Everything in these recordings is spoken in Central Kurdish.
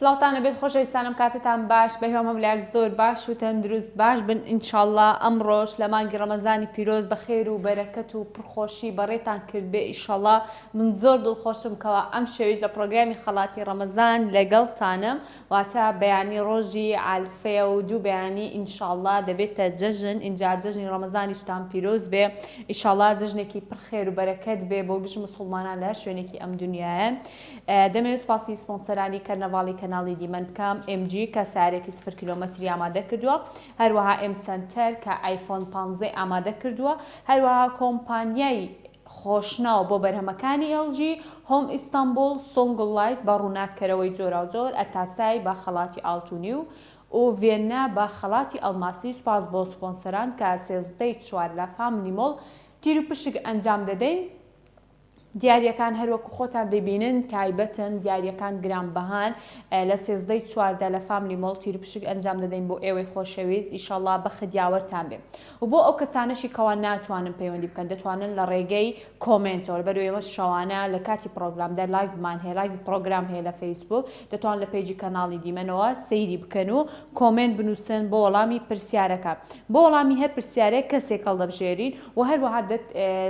سڵاوتانە بێت خۆشەویستانم کاتتان باش بەهێوام هەمولایەک زۆر باش و تەندروست باش بن ئینشاءڵڵا ئەمڕۆژ لە مانگی ڕەمەزانی پیرۆز بە خێر و بەرەکەت و پڕخۆشی بەڕێتان کرد بێ ئینشاءڵڵا من زۆر دڵخۆشم کەوا ئەم شێویش لە پرۆگرامی خەڵاتی ڕەمەزان لەگەڵتانم واتە بەیانی ڕۆژی عالفەیە و دوو بەیانی ئینشاءڵڵا دەبێتە جەژن اینجا جەژنی ڕەمەزانیشتان پیرۆز بێ ئینشاءڵڵا جەژنێکی پڕخێر و بەرەکەت بێ بۆ گشت مسڵمانان لە شوێنێکی ئەم دنیایە دەمەوێت سوپاسی سپۆنسەرانی کەرنەڤاڵی کەناڵی دیمەن بکەم MG کە سارێکی 0 کیلۆمەتری ئامادە کردووە هەروەها M سنتەر کە آیفۆن 15 ئامادە کردووە هەروەها کۆمپانیای خۆشناو بۆ بەرهەمەکانی LG هۆم ئیستانبول سۆنگڵ لایت بە ڕووناکەرەوەی جۆرا و جۆر ئەتاسای بە خەڵاتی ئاڵتونی و ڤێننا بە خەڵاتی ئەڵماسی سوپاس بۆ سپۆنسەران کە 13 لە فاملی مۆڵ تیر و پشک ئەنجام دەدەین دیاریەکان هەروەکو خۆتان دەبینن تایبەتن دیاریەکان گرانبەهان لە 13 لە فاملی مۆڵ تیر و پشک ئەنجام دەدەین بۆ ئێوەی خۆشەویست ئیشەڵڵا بە خدیاوەرتان بێ و بۆ ئەو کەسانەشی کەوا ناتوانن پەیوەندی بکەن دەتوانن لە ڕێگەی کۆمنتەوە بەرەو ئێوە شەوانە لە کاتی پرۆگرامدا لایڤمان هەیە لایڤ پرۆگرام هەیە لە فەیسبوک دەتوان لە پیجی کەناڵی دیمەنەوە سەیری بکەن و کۆمنت بنووسن بۆ وەڵامی پرسیارەکە بۆ وەڵامی هەر پرسیارێک کەسێک هەڵدەبژێرین و هەروەها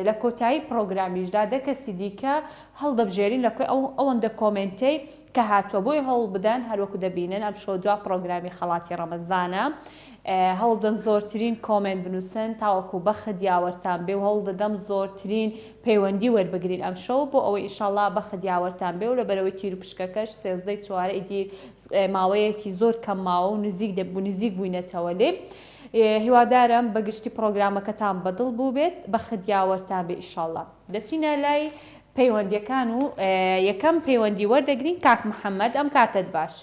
لە کۆتایی پرۆگرامیشدا دەکەسی دیکە هەڵدەبژێرین لەکوێ ئەوەندە کۆمنتەی کە هاتووە بۆی هەوڵ بدەن هەروەکو دەبینن ئەم شەو دوا پرۆگرامی خەڵاتی ڕەمەزانە هەوڵ بدەن زۆرترین کۆمنت بنووسن تاوەکو بە خدیاوەرتان بێ و هەوڵ دەدەم زۆرترین پەیوەندی وەربگرین ئەم شەو بۆ ئەوەی ئینشاءڵڵا بە خدیاوەرتان بێ و لە بەرەوەی تیر و پشکەکەش 13 ئیدی ماوەیەکی زۆر کەم ماوە و نزیک بووینەتەوە لێ هیوادارم بەگشتی پرۆگرامەکەتان بەدڵ بوو بێت بە خدیاوەرتان بێ ئینشاءڵڵا دەچینە لای پەیوەندیەکان و یەکەم پەیوەندی وەردەگرین کاک محەممەد ئەم کاتت باش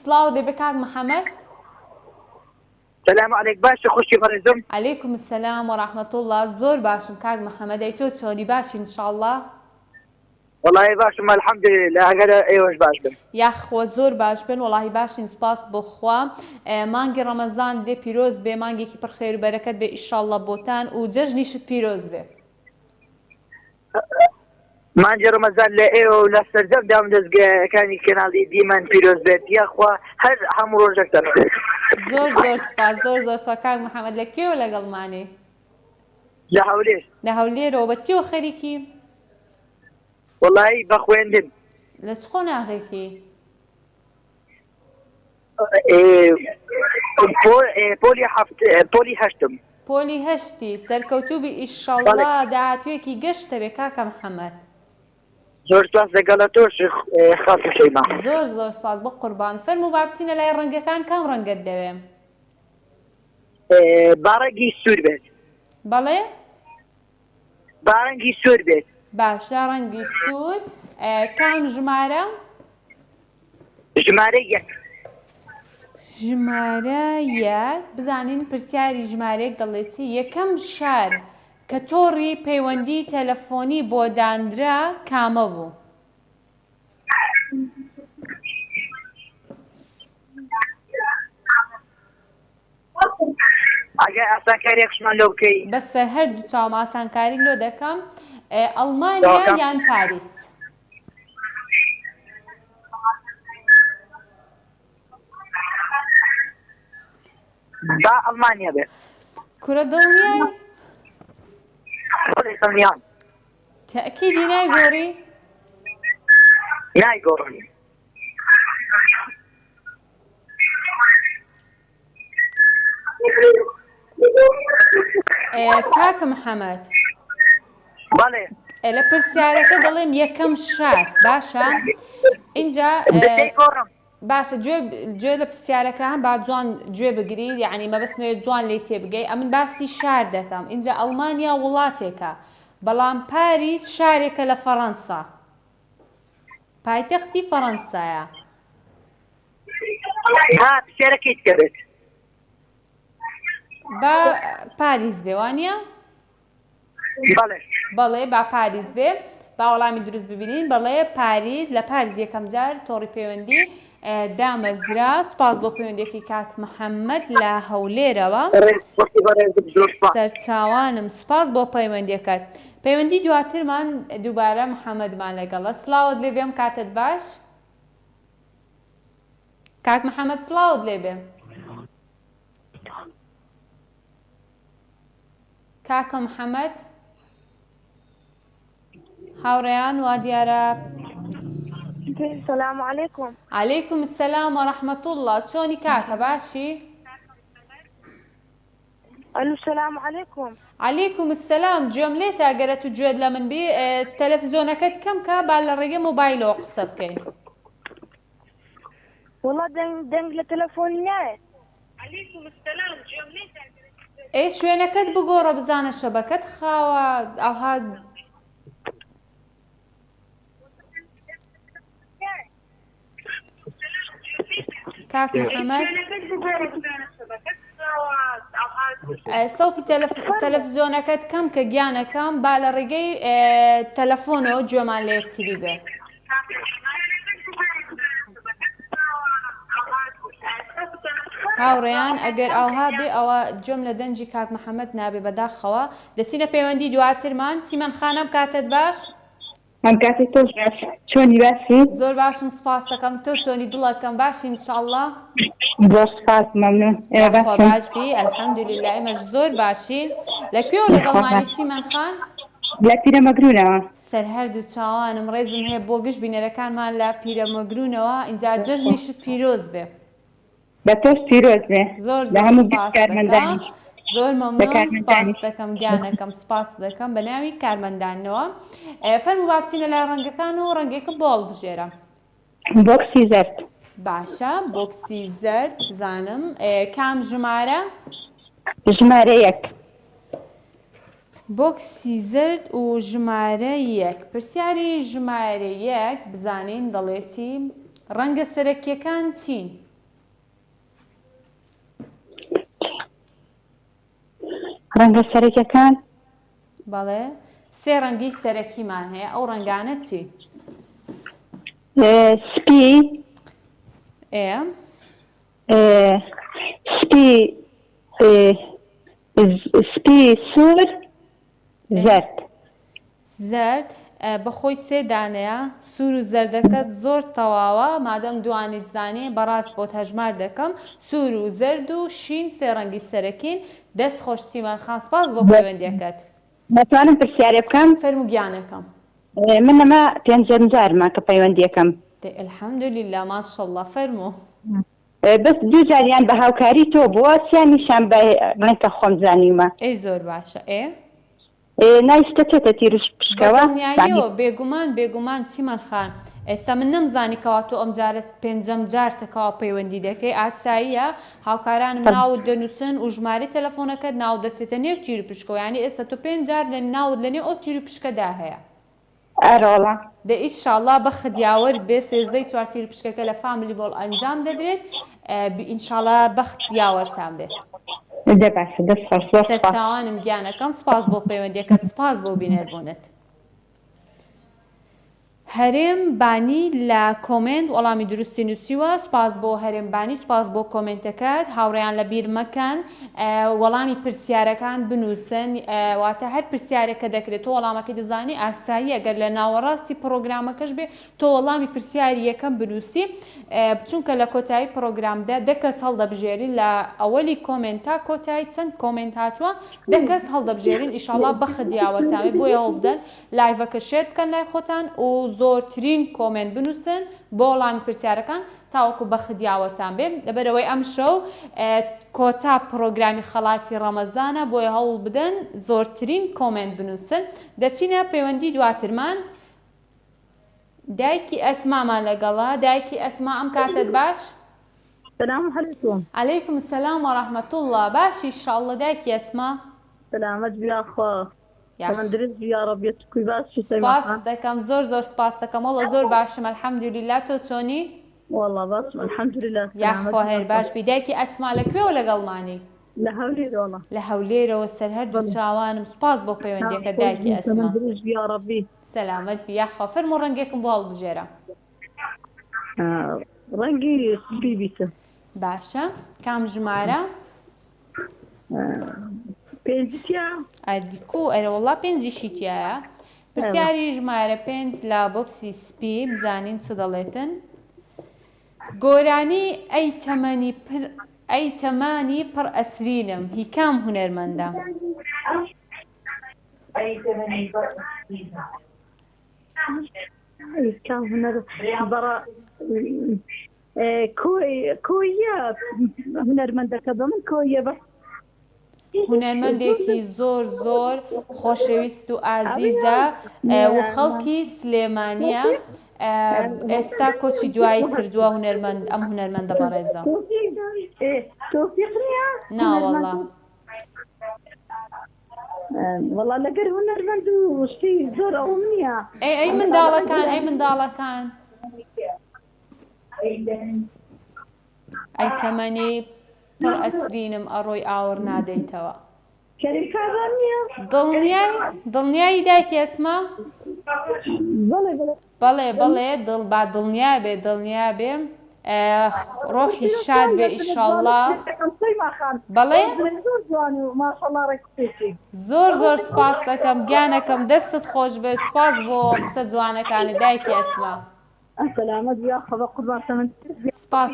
سڵاو دەبێ کاک محەممەد سلام علیک باشە خوشی بەڕێزم عەلەیکوم السەلام وەڕەحمەتوڵڵا زۆر باشم کاک محەممەدەی تۆ چۆنی باشی ئینشاءڵڵا وەڵاهی باشم ئەلحەمدولێللا ئەگەر ئێوەش باش بن یاخۆ زۆر باش بن وەڵاهی باشین سوپاس بۆخوا مانگی ڕەمەزان دێ پیرۆز بێ مانگێکی پڕ خێر و بەرەکەت بێ ئینشاءڵڵا بۆتان و جەژنیشت پیرۆز بێ مانگی ڕەمەزان لە ئێوە و لە سەرجەمدام دەستگایەکانی کەناڵی دیمەن پیرۆز بێت یاخوا هەر هەموو ڕۆژێکتان زۆر سوپاس زۆر سوپاس کاک محەممەد لەکوێوە لەگەڵمانێ لە هەولێر لە هەولێرەوە بە چیوە خەریکی وەڵاهی بە خوێندن لە چ قۆناغێکی پۆلی هەشتم پۆلی هەشتی سەرکەوتوبی ئیشەڵڵا داهاتوێکی گەشتە بێ کاکە محەممەد زۆر سپاس لەگەڵە تۆش خاسی شەیما زۆر سپاس بە قوربان فەرموو با بچینە لای ڕەنگەکان کام ڕەنگەت دەوێ باڕەنگی سوور بێت بەڵێ باڕەنگی سوور بێت باشە ڕەنگی سوور کام ژمارە ژمارە یەک ژمارە یەک بزانین پرسیاری ژمارەیەک دەڵێتی یەکەم شار کە تۆڕی پەیوەندی تەلەفۆنی بۆ دانرا کامە بوو ئەگەر ئاسانکاریەکشمان لەو بکەی بەسەر هەردوو چاوم ئاسانکاری لۆ دەکەم ئەڵمانیا یان پاریس با ئەڵمانیا بێت کورە دڵنیای دڵنیام تەئکیدی نایگۆڕی نایگۆڕی کاکە محەممەد بەڵێ لە پرسیارەکە دەڵێم یەکەم شار باشە اینجا باشە گوێ لە پرسیارەکە هەم با جوان گوێ بگری یعنی مەبەستمەوێت جوان لێ تێبگەی ئەمن باسی شار دەکەم اینجا ئەڵمانیا وڵاتێکە بەڵام پاریس شارێکە لە فەڕەنسا پایتەختی فەڕەنسایە پرسیارەکەیت دەبێت با پاریس بێ وانە بەڵێ با پاریس بێ با وەڵامی دروست ببینین بەڵێ پاریس لە پاریس یەکەم جار تۆڕی پەیوەندی دامەزرا سپاس بۆ پەیوەندێکی کاک محەممەد لە هەولێرەوە سەرچاوانم سپاس بۆ پەیوەندیەکەت پەیوەندی دواترمان دووبارە محەممەدمان لەگەڵە سڵاوت لێ بێم کاتت باش کاک محەممەد سڵاوت لێبێ کاکە محەممەد هاوڕێیان وا دیارە السلام عليكم. عليكم السلام ورحمة الله چۆنی کاکە باشی الو السلام عليكم. عليكم السلام گوێم لێت ئەگەرە تو گوێت لە من بێ تەلەڤیزۆنەکەت کەم کە با لە ڕێگەی مۆبایلەوە قسە بکەین والله دنگ لتلفوني نايت. عليكم السلام جملتك. ئێ شوێنەکەت بگۆڕە بزانە شەبەکەت خاوە ئەوها کاک محەممەد سەوتی تەلەڤیزۆنەکەت کەم کە گیانەکەم با لە ڕێگەی تەلەفۆنەوە گوێمان لە یەکتری بێ هاوڕێیان ئەگەر ئەوها بێ ئەوە جۆم لە دەنجی کاک محەممەد نابێ بەداخەوە دەچینە پەیوەندی دواترمان چیمان خانم کاتت باش ئەم کاتێک تۆ چۆنی باسی زۆر باشم سپاس دەکەم تۆ چۆنی دڵەکەم باشی انشاءالله بۆ سپاس مەمنون خوا باش بی ئەلحەمدوللیلا ئێمەش زۆر باشین لەکوێوە لەگەڵمانی چیمان خان لە پیرەمەگرونەوە سەر هەردوو چاوانم ڕێزم هەیە بۆ گشت بینەرەکانمان لە پیرەمەگرونەوە اینجا جەژنیشت پیرۆز بێ بە تۆش پیرۆز بێ زۆر لە هەموو سپاس کارمەندانی دەکەم زۆر مەمنون سپاس دەکەم گیانەکەم سپاس دەکەم بە ناوی کارمەندانەوە فەرموو با بچینە لای ڕەنگەکان و ڕەنگێکم بۆ هەڵبژێرە بۆکسی زەرد باشە بۆکسی زەرد زانم کام ژمارە ژمارە یەک بۆکسی زرد و ژمارە یەک پرسیاری ژمارە یەک بزانین دەڵێتی ڕەنگە سەرەکیەکان چین ڕەنگە سەرەکیەکان بەڵێ سێ ڕەنگی سەرەکیمان هەیە ئەو ڕەنگانە چی سپی سپی سوور زەرد زەرد بەخۆی سێ دانەیە سوور و زەردەکەت زۆر تەواوە مادەم دوانیت زانێ بەڕاست بۆ هەژمار دەکەم سوور و زەرد و شین سێ ڕەنگی سەرەکین دەست خۆشتیمان خان سپاس بۆ پەیوەندیەکەت دەتوانم پرسیارێ بکەم فەرموو گیانەکەم من ئەمە پێنجەم جارمە کە پەیوەندیەکەم الحەمدوللیلا ماشەڵڵا فەرموو بەس دوو جاریان بە هاوکاری تۆ بووە سیانیشان بە ڕێنکە خۆم زانیومە ئەی زۆر باشە نایستە تیرش پشکەوە بێگومان چیمان خان ئێستا من نەمزانی کەوا تۆ ئەم جارە پێنجەم جار تەکەوە پەیوەندی دەکەی ئاساییە هاوکارانم ناوت دەنووسن و ژمارە تەلەفۆنەکەت ناو دەسێتە نێو تیر پشکەوە یعنی ئێستا تۆ پێنج جار لە ناوت لە نێو ئەو تیر پشکەدا هەیە ئەرۆڵە دە ئیشاڵڵا بە خدیاوەر بێ سێزدەی چوار تیر پشکەکە لە فامیلی بۆڵ ئەنجام دەدرێت ئینشاڵڵا بە خدیاوەرتان بێت سەرچاوانم گیانەکەم سپاس بۆ پەیوەندیەکەت سپاس بۆ بینێربوونت هەرێم بانی لە کۆمنت وەڵامی دروستی نووسیوە سپاس بۆ هەرێم بانی سپاس بۆ کۆمنتەکەت هاوڕێیان لە بیر مەکەن وەڵامی پرسیارەکان بنووسن واتە هەر پرسیارێکە دەکرێت تۆ وەڵامەکەی دەزانی ئاسایی ئەگەر لە ناوەڕاستی پرۆگرامەکەش بێ تۆ وەڵامی پرسیاری یەکەم بنووسی چونکە لە کۆتایی پرۆگرامدا دەکەس هەڵدەبژێرین لە ئەوەلی کۆمنتا کۆتایی چەند کۆمنت هاتووە دەکەس هەڵدەبژێرین ئیشاڵڵا بە خدیاوەرتانێ بۆیە هەوڵ بدەن لایڤەکە شێر بکەن لای خۆتان و زۆرترین کۆمنت بنووسن بۆ وەڵامی پرسیارەکان تاوەکو بە خدیاوەرتان بێ لەبەرەوەی ئەم شەو کۆتا پرۆگرامی خەڵاتی ڕەمەزانە بۆیە هەوڵ بدەن زۆرترین کۆمنت بنووسن دەچینە پەیوەندی دواترمان دایکی ئەسمامان لەگەڵا دایکی ئەسما ئەم کاتت باش السلام عليكم. عليكم السلام ورحمة الله باشی ئیشاڵڵا دایکی ئەسما سلامت بیا خوا من درست بیا ربی تکوی باش سپاس دەکەم زۆر سپاس دەکەم وەڵە زۆر باشم الحەمدوللیلا تۆ چۆنی والله باشم الحمدلله یاخوا هێر باش بی دایکی ئەسما لەکوێوە لەگەڵمانی لە هەولێرەوە لە هەولێرەوە سەر هەردوو چاوانم سپاس بۆ پەیوەندیەکە دایکی ئەسما من درست بیا ربی سەلامەت بی یاخوا فەرموو ڕەنگێکم بۆ هەڵبژێرە ڕەنگی سپی بیتە باشە کام ژمارە پێنجیا ئەدیکو ئەرەوەڵا پێنجیشی تایە پرسیاری ژمارە 5 لە بۆکسی سپی بزانین چ دەڵێتن گۆرانی ئەی تەمانی پڕ ئەسرینم هی کام هونەرمەندە؟ كان هنا برا كوية هنرمندة كذا من كوية بس هونەرمەندێکی زۆر خۆشەویست و ئازیزە و خەڵکی سلێمانیە ئێستا کۆچی دوایی کردووە هونەرمەند ئەم هونەرمەندە بەڕێزە. توفيق نا والله والله لقر هنرمند وشتي زور أمنية ئەی منداڵەکان ئەی تەمەنی پڕ ئەسرینم ئەڕۆی ئاور نادەیتەوە. كريم كابانية دڵنیایی دایکی ئەسما؟ بلى با دڵنیا بێ ڕۆحی شاد بێ ئیشەڵڵا. بەڵێ زۆر سپاس دەکەم گیانەکەم دەستت خۆش بێ سپاس بۆ قسە جوانەکانی دایکی ئەسما. سلامت يا خبر قربان ثمن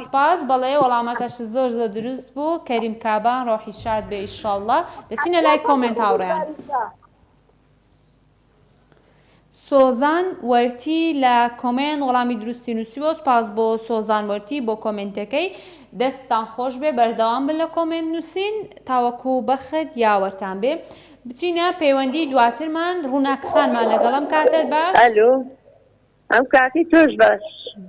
سپاس بەڵێ وەڵامەکەش زۆر دروست بوو. کەریم کابان ڕۆحی شاد بێ ئیشەڵڵا. دەچینە لای کۆمنت هاوڕێیان. سۆزان وەرتی لە کۆمنت وەڵامی دروستی نووسیوە. سپاس بۆ سۆزان وەرتی بۆ کۆمنتەکەی. دەستان خۆش بێ بەردەوام بن لە کۆمنت نووسین تاوەکو بەخت یاوەرتان بێ. بچینە پەیوەندی دواترمان ڕووناک خانمان لەگەڵم کاتت باش. ئەلو ئەم کاتی توش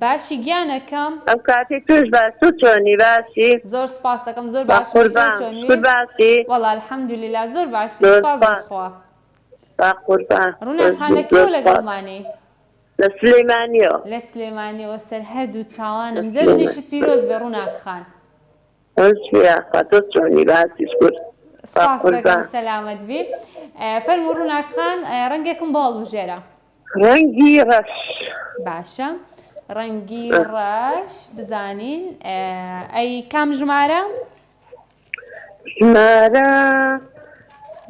باشی گیانەکەم ئەم کاتی توش باش تو چۆنی باسی زۆر سپاس دەکەم زۆر باش باسی وەڵا الحەمدولیلا زۆر باشی سپاس بخوا. قوربان ڕووناک خانەکەوە لەگەڵمانی لە سلێمانیەوە لە سلێمانیەوە سەر هەردوو چاوانم جەژنیشت پیرۆز بێ ڕووناک خان. تۆ چۆنی باسی سپاس دەکەم سەلامەت بی. فەرموو ڕووناک خان ڕەنگێکم بۆ هەڵبژێرە. ڕەنگی ڕەش باشە ڕەنگی ڕەش بزانین ئەی کام ژمارە؟ ژمارە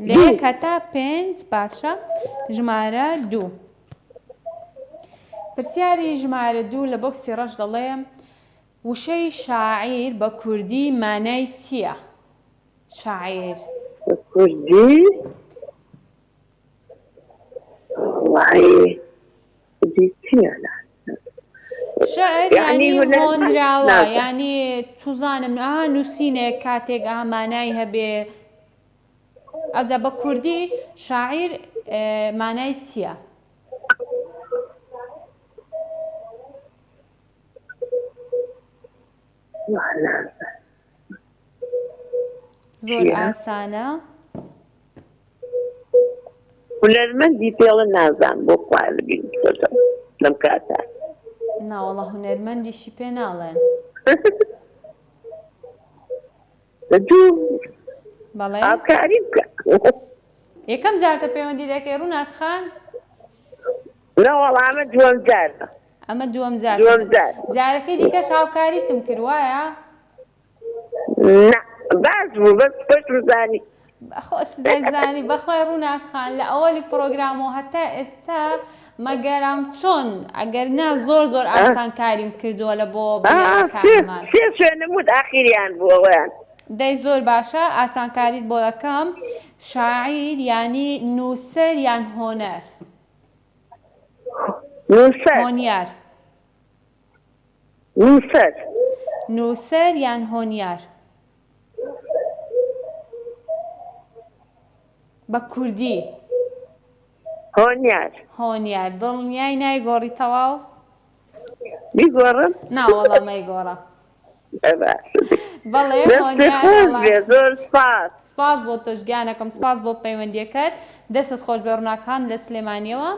لێ کەتا 5 باشە ژمارە 2. پرسیاری ژمارە 2 لە بۆکسی ڕەش دەڵێ وشەی شاعیر بە کوردی مانای چییە؟ شاعیر کوردی شعر یعنی هۆنراوە یعنی توزانم نووسینێک کاتێک مانای هەبێ ئەجا بە کوردی شاعیر مانای چییە؟ زۆر ئاسانە. هونەرمەندی پێڵە نازان بۆ خواربین لەم کاتە ناوەڵە هونەرمەندیشی پێ ناڵێن. بەڵێ ئاکاری بکە یەکەم جارکە پەیوەندی دەکەی ڕووناک خان؟ نەوەڵ ئەمە دووەم جارە. ئەمە دووەم جار جارەکەی دیکەش هاوکاریتم کردوایە؟ باش بوو بەس پێش بزانی خۆشدەزانی بەخوای ڕووناک خان لە ئەوەلی پرۆگرامەوە هەتا ئێستا مەگەرام چۆن ئەگەر نا زۆر ئاسان کاریم کردووە لە بۆ بنەکانمان. سێ شوێنموت ئاخیریان بوو ئەوەیان دەی زۆر باشە ئاسانکاریت بۆ دەکەم. شاعیر یانی نووسەر یان هۆنەر؟ هۆنیار. نووسەر یان هۆنیار بە کوردی؟ هۆنیار. دڵنیای نایگۆڕی تەواو؟ بیگۆڕم؟ ناوەڵە مەیگۆڕە. بەڵێ زۆر سپاس بۆ تۆش گیانەکەم سپاس بۆ پەیوەندیەکەت. دەستت خۆش بێ ڕووناک خان لە سلێمانیەوە.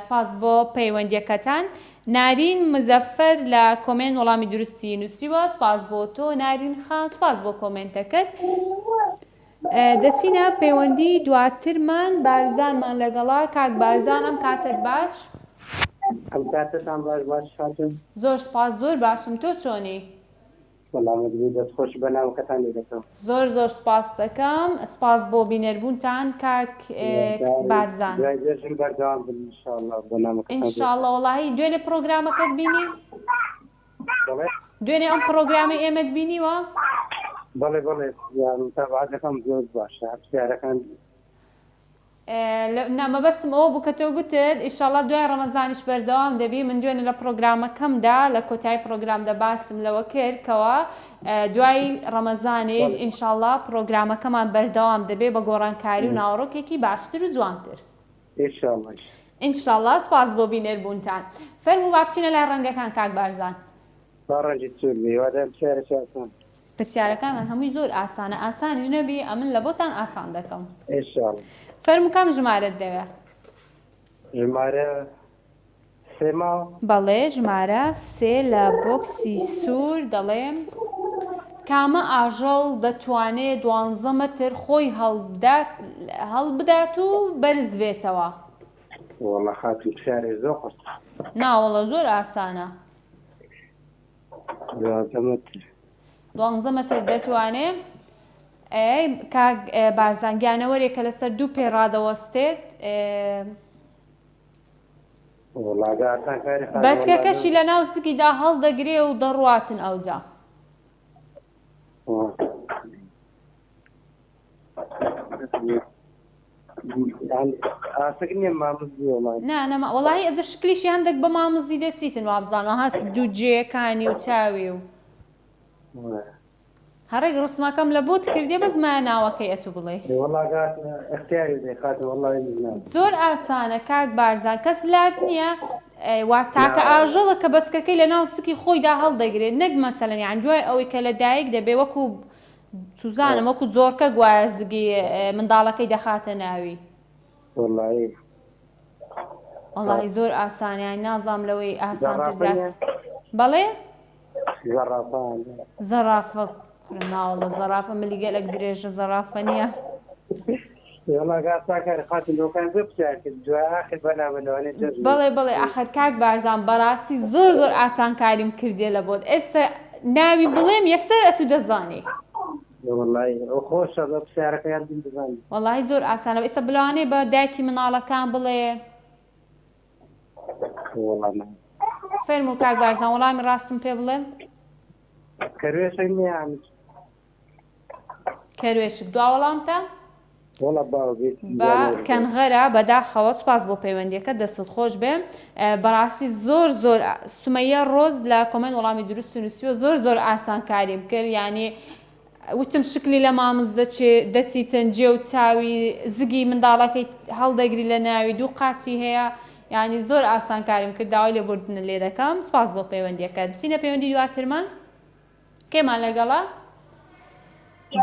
سپاس بۆ پەیوەندیەکەتان. نارین مزەفەر لە کۆمنت وەڵامی دروستی نووسیوە. سپاس بۆ تۆ نارین خان سپاس بۆ کۆمنتەکەت. دەچینە پەیوەندی دواترمان بارزانمان لەگەڵا. کاک بارزان ئەم کاتت باش؟ ئەم کاتتان باش هاتم. زۆر سپاس زۆر باشم تۆ چۆنی؟ دەستخۆش بەناوەکەتان لێ دەکەم. زۆر سپاس دەکەم. سپاس بۆ بینەربوونتان کاک بارزان. بەردەوام بن ئینشاءڵڵا بەناوەکەتان. ئینشاءڵڵا وەڵاهی دوێنێ پرۆگرامەکەت بینی؟ دوێنێ ئەم پرۆگرامی ئێمەت بینیوە؟ بەڵێ بەڵێ تابعاتەکەم زۆر باشە پرسیارەکان نامەبەستم ئەوە بوو کە تۆ گوتت ئیشەڵا دوای ڕەمەزانیش بەردەوام دەبی من دوێنێ لە پرۆگرامەکەمدا لە کۆتایی پرۆگرامدا باسم لەوە کرد کەوە دوای ڕەمەزانیش ئینشاڵڵا پرۆگرامەکەمان بەردەوام دەبێ بە گۆڕانکاری و ناوەڕۆکێکی باشتر و جوانتر ئینشاڵڵا سپاس بۆ بینێربوونتان فەرموو با بچینە لای ڕەنگەکان کاک بارزان ڕەنگی چور بێوادە پرسیارەکان پرسیارەکانمان هەمووی زۆر ئاسانە ئاسانیش نەبی ئەمن لە بۆتان ئاسان دەکەم ئینشاڵڵا فەرموو کام ژمارەت دەوێت ژمارە سێ ماوە بەڵێ ژمارە سێ لە بۆکسی سوور دەڵێم کامە ئاژەڵ دەتوانێت 12 مەتر خۆی هەڵبدات و بەرز بێتەوە وەڵا خاتون پرسیارێ زۆر قورس ناوەڵە زۆر ئاسانە 12 مەتر دەتوانێت کاک بارزانگیانەوەرێکە لەسەر دوو پێ ڕادەوەستێت بەچکەکەشی لە ناو سکیدا هەڵدەگرێ و دەڕواتن ئەوجا نانەما وەڵاهی ئەجە شکلیشی هەندێک بە مامزی دەچیتن وابزانە هەست دوو جێیەکانی و چاوی و هەڕێک ڕسمەکەم لە بۆت کردێ بەزمایە ناوەکەی ئەتو بڵێ زۆر ئاسانە کاک بارزان کەس لات نییە وا تاکە ئاژەڵە کە بەچکەکەی لە ناو سکی خۆیدا هەڵدەگرێت نەک مەسەلەن یان دوای ئەوەی کە لە دایک دەبێ وەکو سوزانم وەکو جۆرکە گوایە زگی منداڵەکەی دەخاتە ناوی وەڵاهی زۆر ئاسانیان نازام لەوەی ئاسانتر زیات بەڵێ زەرافە ناوەڵە زەرافە ملیگەلێک درێژە زەرافە نییە بەڵێ بڵێ ئاخر کاک بارزان بەڕاستی زۆر زۆر ئاسان کاریم کردێ لە بۆت ئێستا ناوی بڵێم یەکسەر ئەتو دەزانی وەڵاهی زۆر ئاسانە ئێستا بلوانێ بە دایکی مناڵەکان بڵێ فەرموو کاک بارزان وەڵامی ڕاستم پێ بڵێم کەروێشک دوا وەڵامتە بە کەنغەرە بەداخەوە سوپاس بۆ پەیوەندیەکە دەستت خۆش بێ بەڕاستی زۆر زۆر سومەیە ڕۆز لە کۆمنت وەڵامی دروست و نووسیوە زۆر زۆر ئاسان کاریم کرد یعنی وتم شکلی لە مامز دەچیتن جێ و چاوی زگی منداڵەکەی هەڵدەگری لە ناوی دوو قاچی هەیە یعنی زۆر ئاسان کاریم کرد داوای لێبوردنە لێ دەکەم سوپاس بۆ پەیوەندیەکە بچینە پەیوەندی دواترمان کێمان لەگەڵا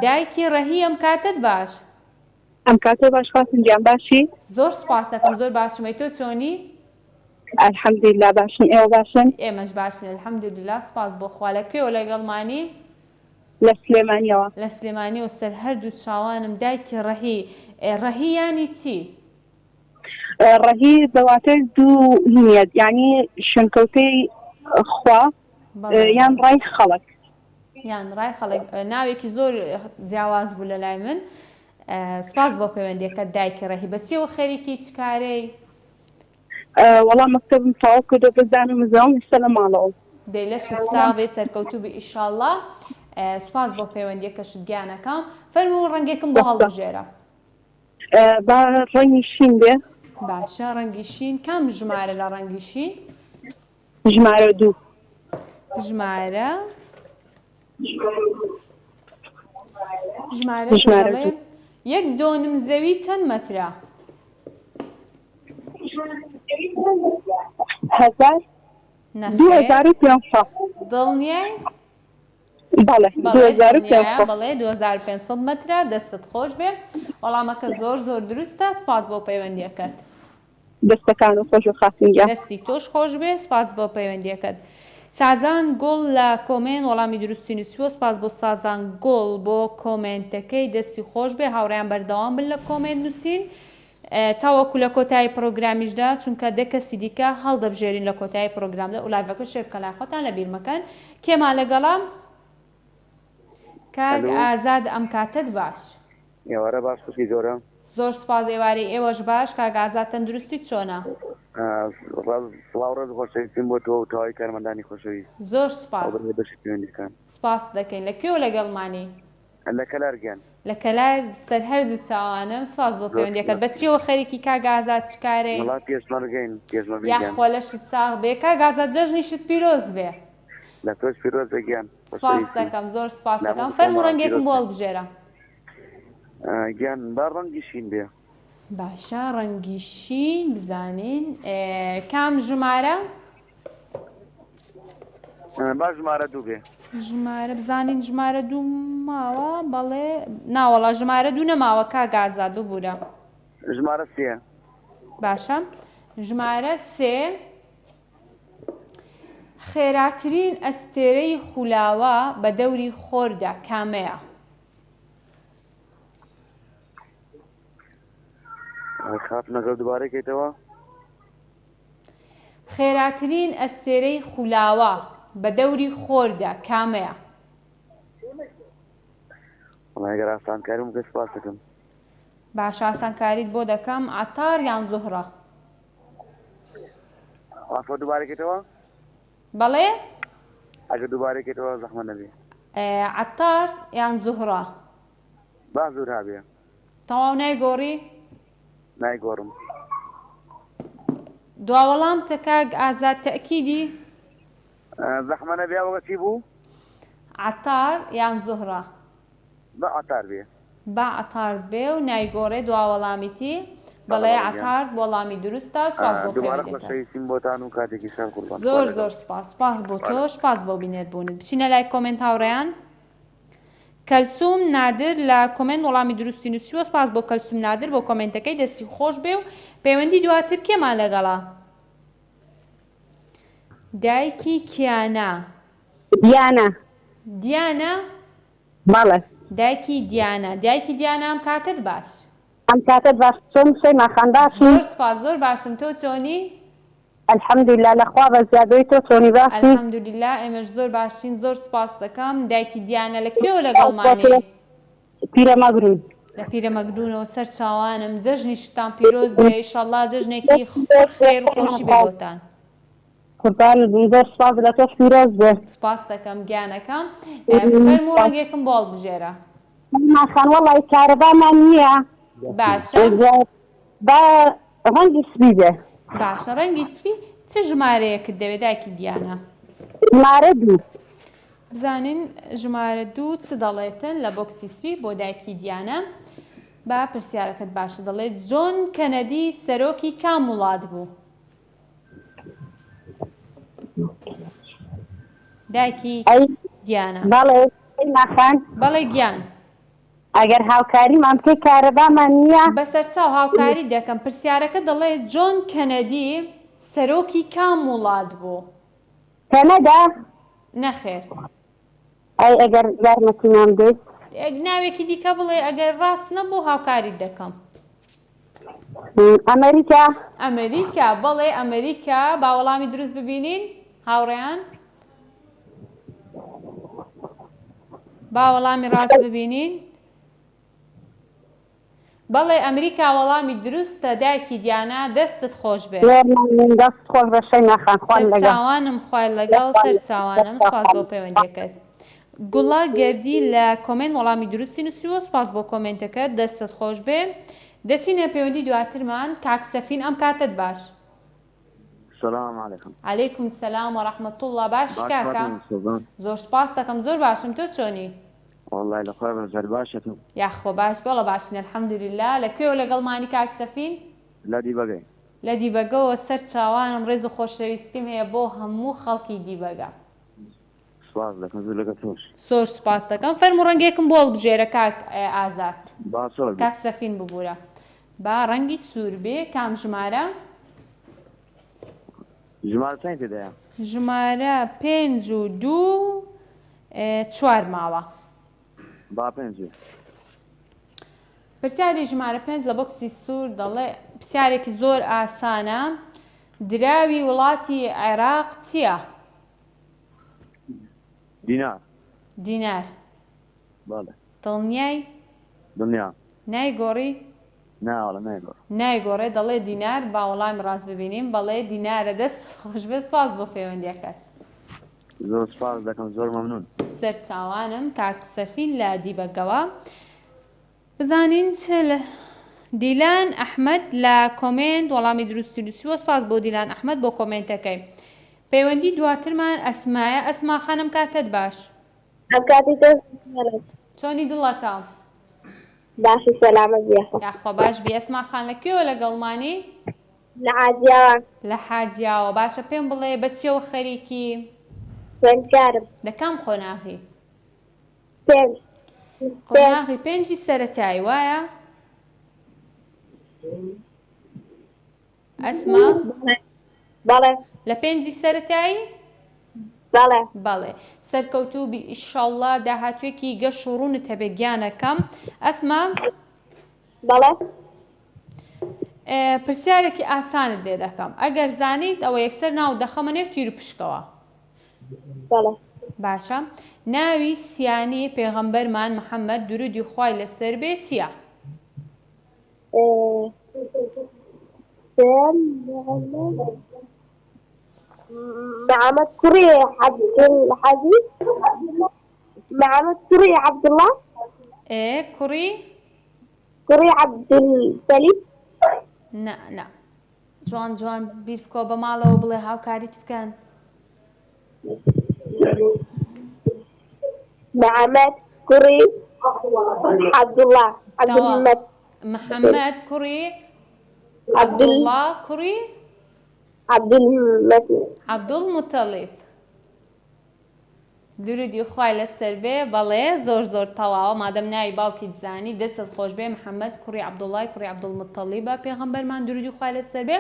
دایکی ڕەهی ئەم کاتت باش ئەم کاتە باش خاتن گیان باشی زۆر سوپاس دەکەم زۆر باشمەی تۆ چۆنی ئەلحەمدولیلا باشن ئێوە باشن ئێمەش باشن الحەمدولیلا سوپاس بۆ خوا لەکوێوە لەگەڵمانی لە سلێمانیەوە لە سلێمانی و سەر هەردوو چاوانم دایکی ڕەهی ڕەهی یانی چی ڕەهی زەواتر دوو نیەت یعنی شوێنکەوتەی خوا یان ڕای خەڵک یان ڕای خەڵک ناوێکی زۆر جیاواز بوو لە لای من سپاس بۆ پەیوەندیەکە دایکی ڕەهی بەچیەوە خەریکی چ کارەی وەڵام مەکتەبم تەواو کردو بزانم زەوم ئێستا لە ماڵەوە دەی لەشت ساغێ سەرکەوتوبی ئیشاڵڵا سپاس بۆ پەیوەندیەکەشت گیانەکەم فەرموو ڕەنگێکم بۆ هەڵبژێرە با ڕەنگی شین بێ باشە ڕەنگی شین کام ژمارە لە ڕەنگی شین ژمارە دوو ژمارە یەک دۆنم زەوی چەند مەترە 2500 دڵنیای بەڵێ 2500 مەترە دەستت خۆش بێ وەڵامەکە زۆر زۆر دروستە سپاس بۆ پەیوەندیەکەت دەستەکان و خۆش و خاتنگە دەستی تۆش خۆش بێ سپاس بۆ پەیوەندیەکەت سازان گوڵ لە کۆمنت وەڵامی دروستی نووسیوە سپاس بۆ سازان گوڵ بۆ کۆمنتەکەی دەستی خۆش بێ هاوڕێیان بەردەوام بن لە کۆمنت نووسین تاوەکو لە کۆتایی پرۆگرامیشدا چونکە دە کەسی دیکە هەڵدەبژێرین لە کۆتایی پرۆگرامدا و لایڤەکە شێر بکە لای خۆتان لە بیر مەکەن کێمان لەگەڵام کاک ئازاد ئەم کاتت باش ئێوارە باش خوشکی زۆرە زۆر سپاس ئێوارەی ئێوەش باش کاک ئازاد تەندروستی چۆنە سڵاو ڕێز خۆشەویستیم بۆ تۆ و تەواوی کارمەندانی خۆشەویست زۆر سوپاس ئەو بەشی پەیوەندیەکان سوپاس دەکەین لەکوێوە لەگەڵمانی لە کەلارگیان لە کەلار سەر هەردوو چاوانم سوپاس بۆ پەیوەندیەکەت بەچیەوە خەریکی کاگازات چکارێ وڵات پێشمەرگەین یاخوا لەشت ساغ بێ کاگازات جەژنیشت پیرۆز بێ لە تۆش پیرۆز بەگیان سپاس دەکەم زۆر سپاس دەکەم فەرموو ڕەنگێکم بۆ هەڵبژێرە گیان با ڕەنگی شین بێ باشە ڕەنگی شین بزانین کام ژمارە با ژمارە دوو بێ ژمارە بزانین ژمارە دوو ماوە بەڵێ ناوەڵا ژمارە دوو نەماوە کاگازات ببوورە ژمارە سێ باشە ژمارە سێ خێراترین ئەستێرەی خولاوە بە دەوری خۆردا کامەیە خات نەگەڵ دووبارەکەیتەوە خێراترین ئەستێرەی خولاوە بە دەوری خۆردا کامەیە ئەگەر ئاسانکارم کە سپاس دەکەم باش ئاسانکاریت بۆ دەکەم عەتار یان زوهڕە ئافۆ دووبارەکەیتەوە بەڵێ ئەگەر دووبارەکەیتەوە زەحمە نەبێ عەتار یان زوهڕە با زۆر هابێ تەواو نایگۆڕی نایگۆڕم دواوەڵام تەکاگ ئازاد تەئکیدی زەحمە نەبێ ئەوە چی بوو عەتار یان زوهڕە بە ئاتار بێ با عەتارت بێ و نایگۆڕێ دواوەڵامیتی بەڵێ عەتار وەڵامی دروستە سپاس بۆ دووبارە پەیوەندیتان خۆشەویستیم بۆتان و کاتێکی شان قوربان زۆر زۆر سپاس سپاس بۆ تۆ سپاس بۆ بینێت بوونت بچینە لای کۆمنت هاوڕێیان کەلسوم نادر لە کۆمنت وەڵامی درستی نووسیوە سپاس بۆ کەلسوم نادر بۆ کۆمنتەکەی دەستی خۆش بێ و پەیوەندی دواتر کێمان لەگەڵا دایکی کیانە دیانە دیانە بەڵێ دایکی دیانە دایکی دیانە ئەم کاتت باش ئەم کاتت باش چۆن سێما خەنداسی زۆر سپاس زۆر باشم تۆ چۆنی الحەمدوللا لەخوا بە زیادەی تۆ چۆنی باسی ئەلحەمدوللا ئێمەش زۆر باشین زۆر سپاس دەکەم دایکی دیانە لەکوێوە لەگەڵمانی پیرەمەگرون لە پیرەمەگرونەوە سەر چاوانم جەژنی شتان پیرۆز بێ ئیشەڵڵا جەژنێکی خێر و خۆشی بێ بۆتان قوربان زۆر سپاس لە تۆش پیرۆز بێ سپاس دەکەم گیانەکەم فەرموو ڕەنگێکم بۆ هەڵبژێرە ماخان وەڵی کارەبامان نییە باشە با ڕەنگی سپی بێ باشە ڕەنگی سپی چ ژمارەیەکت دەوێت دایکی دیانە ژمارە دوو بزانین ژمارە دوو چ دەڵێتن لە بۆکسی سپی بۆ دایکی دیانە با پرسیارەکەت باشە دەڵێت جۆن کەنەدی سەرۆکی کام وڵات بوو دایکی دیانە بەڵێ ماخان بەڵێ گیان ئەگەر هاوکاریمان پێ کارەبامان نییە بەسەر چاو هاوکاری دەکەم پرسیارەکە دەڵێت جۆن کەنەدی سەرۆکی کام وڵات بوو کەنەدا نەخێر ئەی ئەگەر یارمەتیمان دێت ناوێکی دیکە بڵێ ئەگەر ڕاست نەبوو هاوکاری دەکەم ئەمریکا ئەمریکا بەڵێ ئەمریکا با وەڵامی دروست ببینین هاوڕێیان با وەڵامی ڕاست ببینین بەڵێ ئەمریکا وەڵامی دروستە دایکی دیانە دەستت خۆش بێ دەست خۆش بەشەی ناخان سەر چاوانم خوای لەگەڵ سەر چاوانم سپاس بۆ پەیوەندیەکەت گوڵا گەردی لە کۆمنت وەڵامی دروستی نووسیوە سپاس بۆ کۆمنتەکەت دەستت خۆش بێ دەچینە پەیوەندی دواترمان کاک سەفین ئەم کاتت باش سلام علیکم عەلەیکوم سەلام وەڕەحمەتوڵڵا باش کاکە زۆر سپاس دەکەم زۆر باشم تۆ چۆنی والله لەخوا بەزەر باشەتم یاخۆ باش بەڵە باشین الحەمدوللا لەکوێوە لەگەڵمانی کاک سەفین لە دیبەگەی لە دیبەگەوە سەر چاوانم ڕێز و خۆشەویستیم هەیە بۆ هەموو خەڵکی دیبەگە سپاس دەکەم زۆر لەگەڵ تۆش زۆر سپاس دەکەم فەرموو ڕەنگێکم بۆ هەڵبژێرە کاک ئازاد باشە کاک سەفین ببوورە با ڕەنگی سوور بێ کام ژمارە ژمارە چەند تێدایە ژمارە 5 و 2 4 ماوە با پێنج پرسیاری ژمارە 5 لە بۆکسی سوور دەڵێ پرسیارێکی زۆر ئاسانە دراوی وڵاتی عێراق چییە؟ دینار دینار بەڵێ دڵنیای؟ دنیا نایگۆڕی؟ ناوەڵە نایگۆڕ. نایگۆڕێ دەڵێ دینار با وەڵامی ڕاست ببینیم بەڵێ دینارە دەست خۆش بێ سپاس بۆ پەیوەندیەکەت. زۆر سپاس دەکەم زۆر مەمنون. سەرچاوانم کاک سەفین لە دیبەگەوە. بزانین چ لە دیلان ئەحمەد لە کۆمنت وەڵامی دروستی نووسیوە. سپاس بۆ دیلان ئەحمەد بۆ کۆمنتەکەی. پەیوەندی دواترمان ئەسمایە. ئەسما خانم کاتت باش. کاتی تۆ چۆنی دڵەکە؟ باشی سەلامەت بێخۆ. یاخوا باش بی. ئەسما خان لەکوێوە لەگەڵمانی؟ لە عاجیاوە. لە حاجیاوە. باشە پێم بڵێ بە چێوە خەریکی؟ خوێندکارم. لە کام خۆناغی؟ پێنج. خۆناغی پێنجی سەرەتایی وایە؟ ئەسما؟ بەڵێ. لە پێنجی سەرەتایی؟ بەڵێ. بەڵێ. سەرکەوتوو بی ئیشەڵڵا داهاتوێکی گەشت و ڕوونت هەبێ گیانەکەم. ئەسما؟ بەڵێ. پرسیارێکی ئاسانت لێ دەکەم. ئەگەر زانیت ئەوە یەکسەر ناو دەخەمەنێ تیر پشکەوە. بەڵێ. باشە. ناوی سیانی پێغەمبەرمان محەممەد درودی خوای لەسەر بێ چییە؟ محەممەد کوڕی عەبدولحەزیز. محەممەد کوڕی عەبدوڵڵا. کوڕی عەبدولسەلیب. نا جوان جوان بیر بکۆ بە ماڵەوە بڵێ هاوکاریت بکەن. محەممەد کوڕی عەبدوڵڵا. محەممەد کوڕی عەبدوڵڵا کوڕی عەبدوڵموتەڵیب. درودی خوای لەسەر بێ. بەڵێ زۆر زۆر تەواوە مادەم ناوی باوکیت زانی دەستت خۆش بێ. محەممەد کوڕی عەبدوڵڵای کوڕی عەبدوڵموتەڵیبە پێغەمبەرمان درودی خوای لەسەر بێ.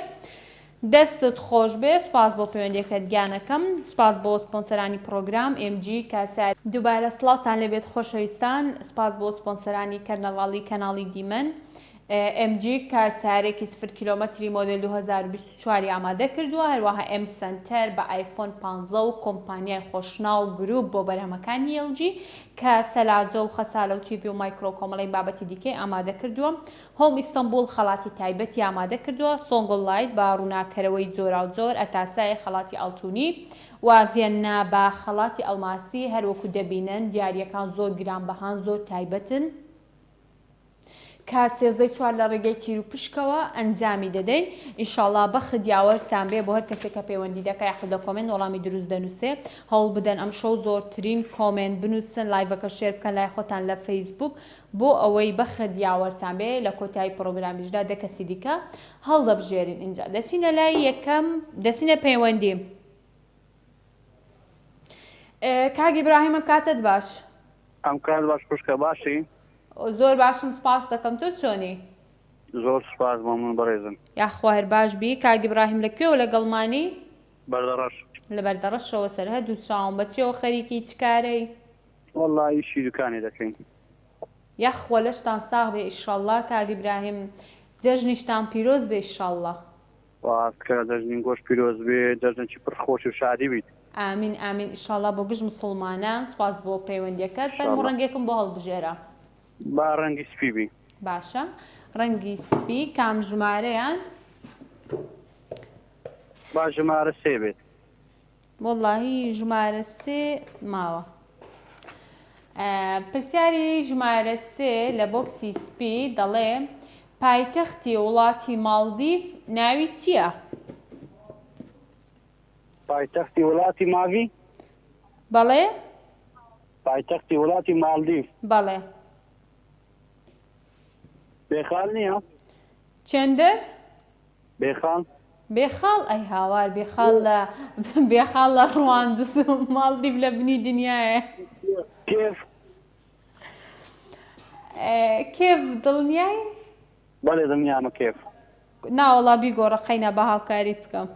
دەستت خۆش بێ. سپاس بۆ پەیوەندیەکەت گیانەکەم. سپاس بۆ سپۆنسەرانی پرۆگرام MG کاسار. دووبارە سڵاوتان لەبێت خۆشەویستان. سپاس بۆ سپۆنسەرانی کەرنەڤاڵی کەناڵی دیمەن. MG کاسارێکی 0 کیلۆمەتری مۆدل 2024 ئامادە کردووە. هەروەها M سنتەر بە آیفۆن 15 و کۆمپانیای خۆشناو گروپ بۆ بەرهەمەکانی LG کە سەلاجە و خەسالە و TV و مایکرۆ کۆمەڵی بابەتی دیکەی ئامادە کردووە. هۆم ئیستەنبول خەڵاتی تایبەتی ئامادە کردووە. سۆنگڵ لایت بە ڕووناکەرەوەی جۆرا و جۆر ئەتاسای خەڵاتی ئەڵتونی و ڤێننا بە خەڵاتی ئەڵماسی. هەروەکو دەبینن دیاریەکان زۆر گرانبەهان زۆر تایبەتن کە 13 لە ڕێگەی تیر و پشکەوە ئەنجامی دەدەین. ئینشاڵڵا بەخت یاوەرتان بێ بۆ هەر کەسێکە پەیوەندی دەکە یاخودە کۆمنت وەڵامی دروست دەنووسێ هەوڵ بدەن ئەم شەو زۆرترین کۆمنت بنووسن لایڤەکە شێر بکەن لای خۆتان لە فەیسبوک بۆ ئەوەی بەخت یاوەرتان بێ لە کۆتایی پرۆگرامیشدا دە کەسی دیکە هەڵدەبژێرین. اینجا دەچینە لای یەکەم دەچینە پەیوەندی. کاک ئیبراهیمە کاتت باش. ئەم کات باش خوشکە باشی؟ زۆر باشم سپاس دەکەم. تۆ چۆنی؟ زۆر سپاس مەمنون بەڕێزم. یاخوا هەر باش بی. کاک ئیبراهیم لەکوێوە لەگەڵمانی؟ بەردەڕەش. لە بەردەڕەشەوە سەر هەردوو چاوم بەچێوە خەریکی چ کارەی؟ وەڵڵا ئیشی دوکانی دەکەین. یاخوا لەشتان ساغ بێ ئیشەڵڵا. کاک ئیبراهیم جەژنیشتان پیرۆز بێ ئیشەڵڵا. واسکە دەژنین گۆشت پیرۆز بێ دەژنێکی پڕخۆشی و شادی بیت. ئامین ئامین ئیشەڵڵا بۆ گشت موسڵمانان. سپاس بۆ پەیوەندیەکەت. فەرموو ڕەنگێکم بۆ هەڵبژێرە. با ڕەنگی سپی بی. باشە ڕەنگی سپی کام ژمارەیان؟ با ژمارە 3 بێت. وەڵڵاهی ژمارە 3 ماوە. پرسیاری ژمارە 3 لە بۆکسی سپی دەڵێ پایتەختی وڵاتی ماڵدیف ناوی چییە؟ پایتەختی وڵاتی ماوی؟ بەڵێ؟ پایتەختی وڵاتی ماڵدیف. بەڵێ. بێخاڵ نییە؟ چەندر؟ بێخاڵ. بێخاڵ ئەی هاوار بێخاڵ لە ڕواندوس و ماڵدیف لە بنی دنیاە. کێف؟ کێف دڵنیایی؟ بەڵێ دڵنیامە کێف. ناوەڵا بیگۆڕە قەینە بە هاوکاریت بکەم.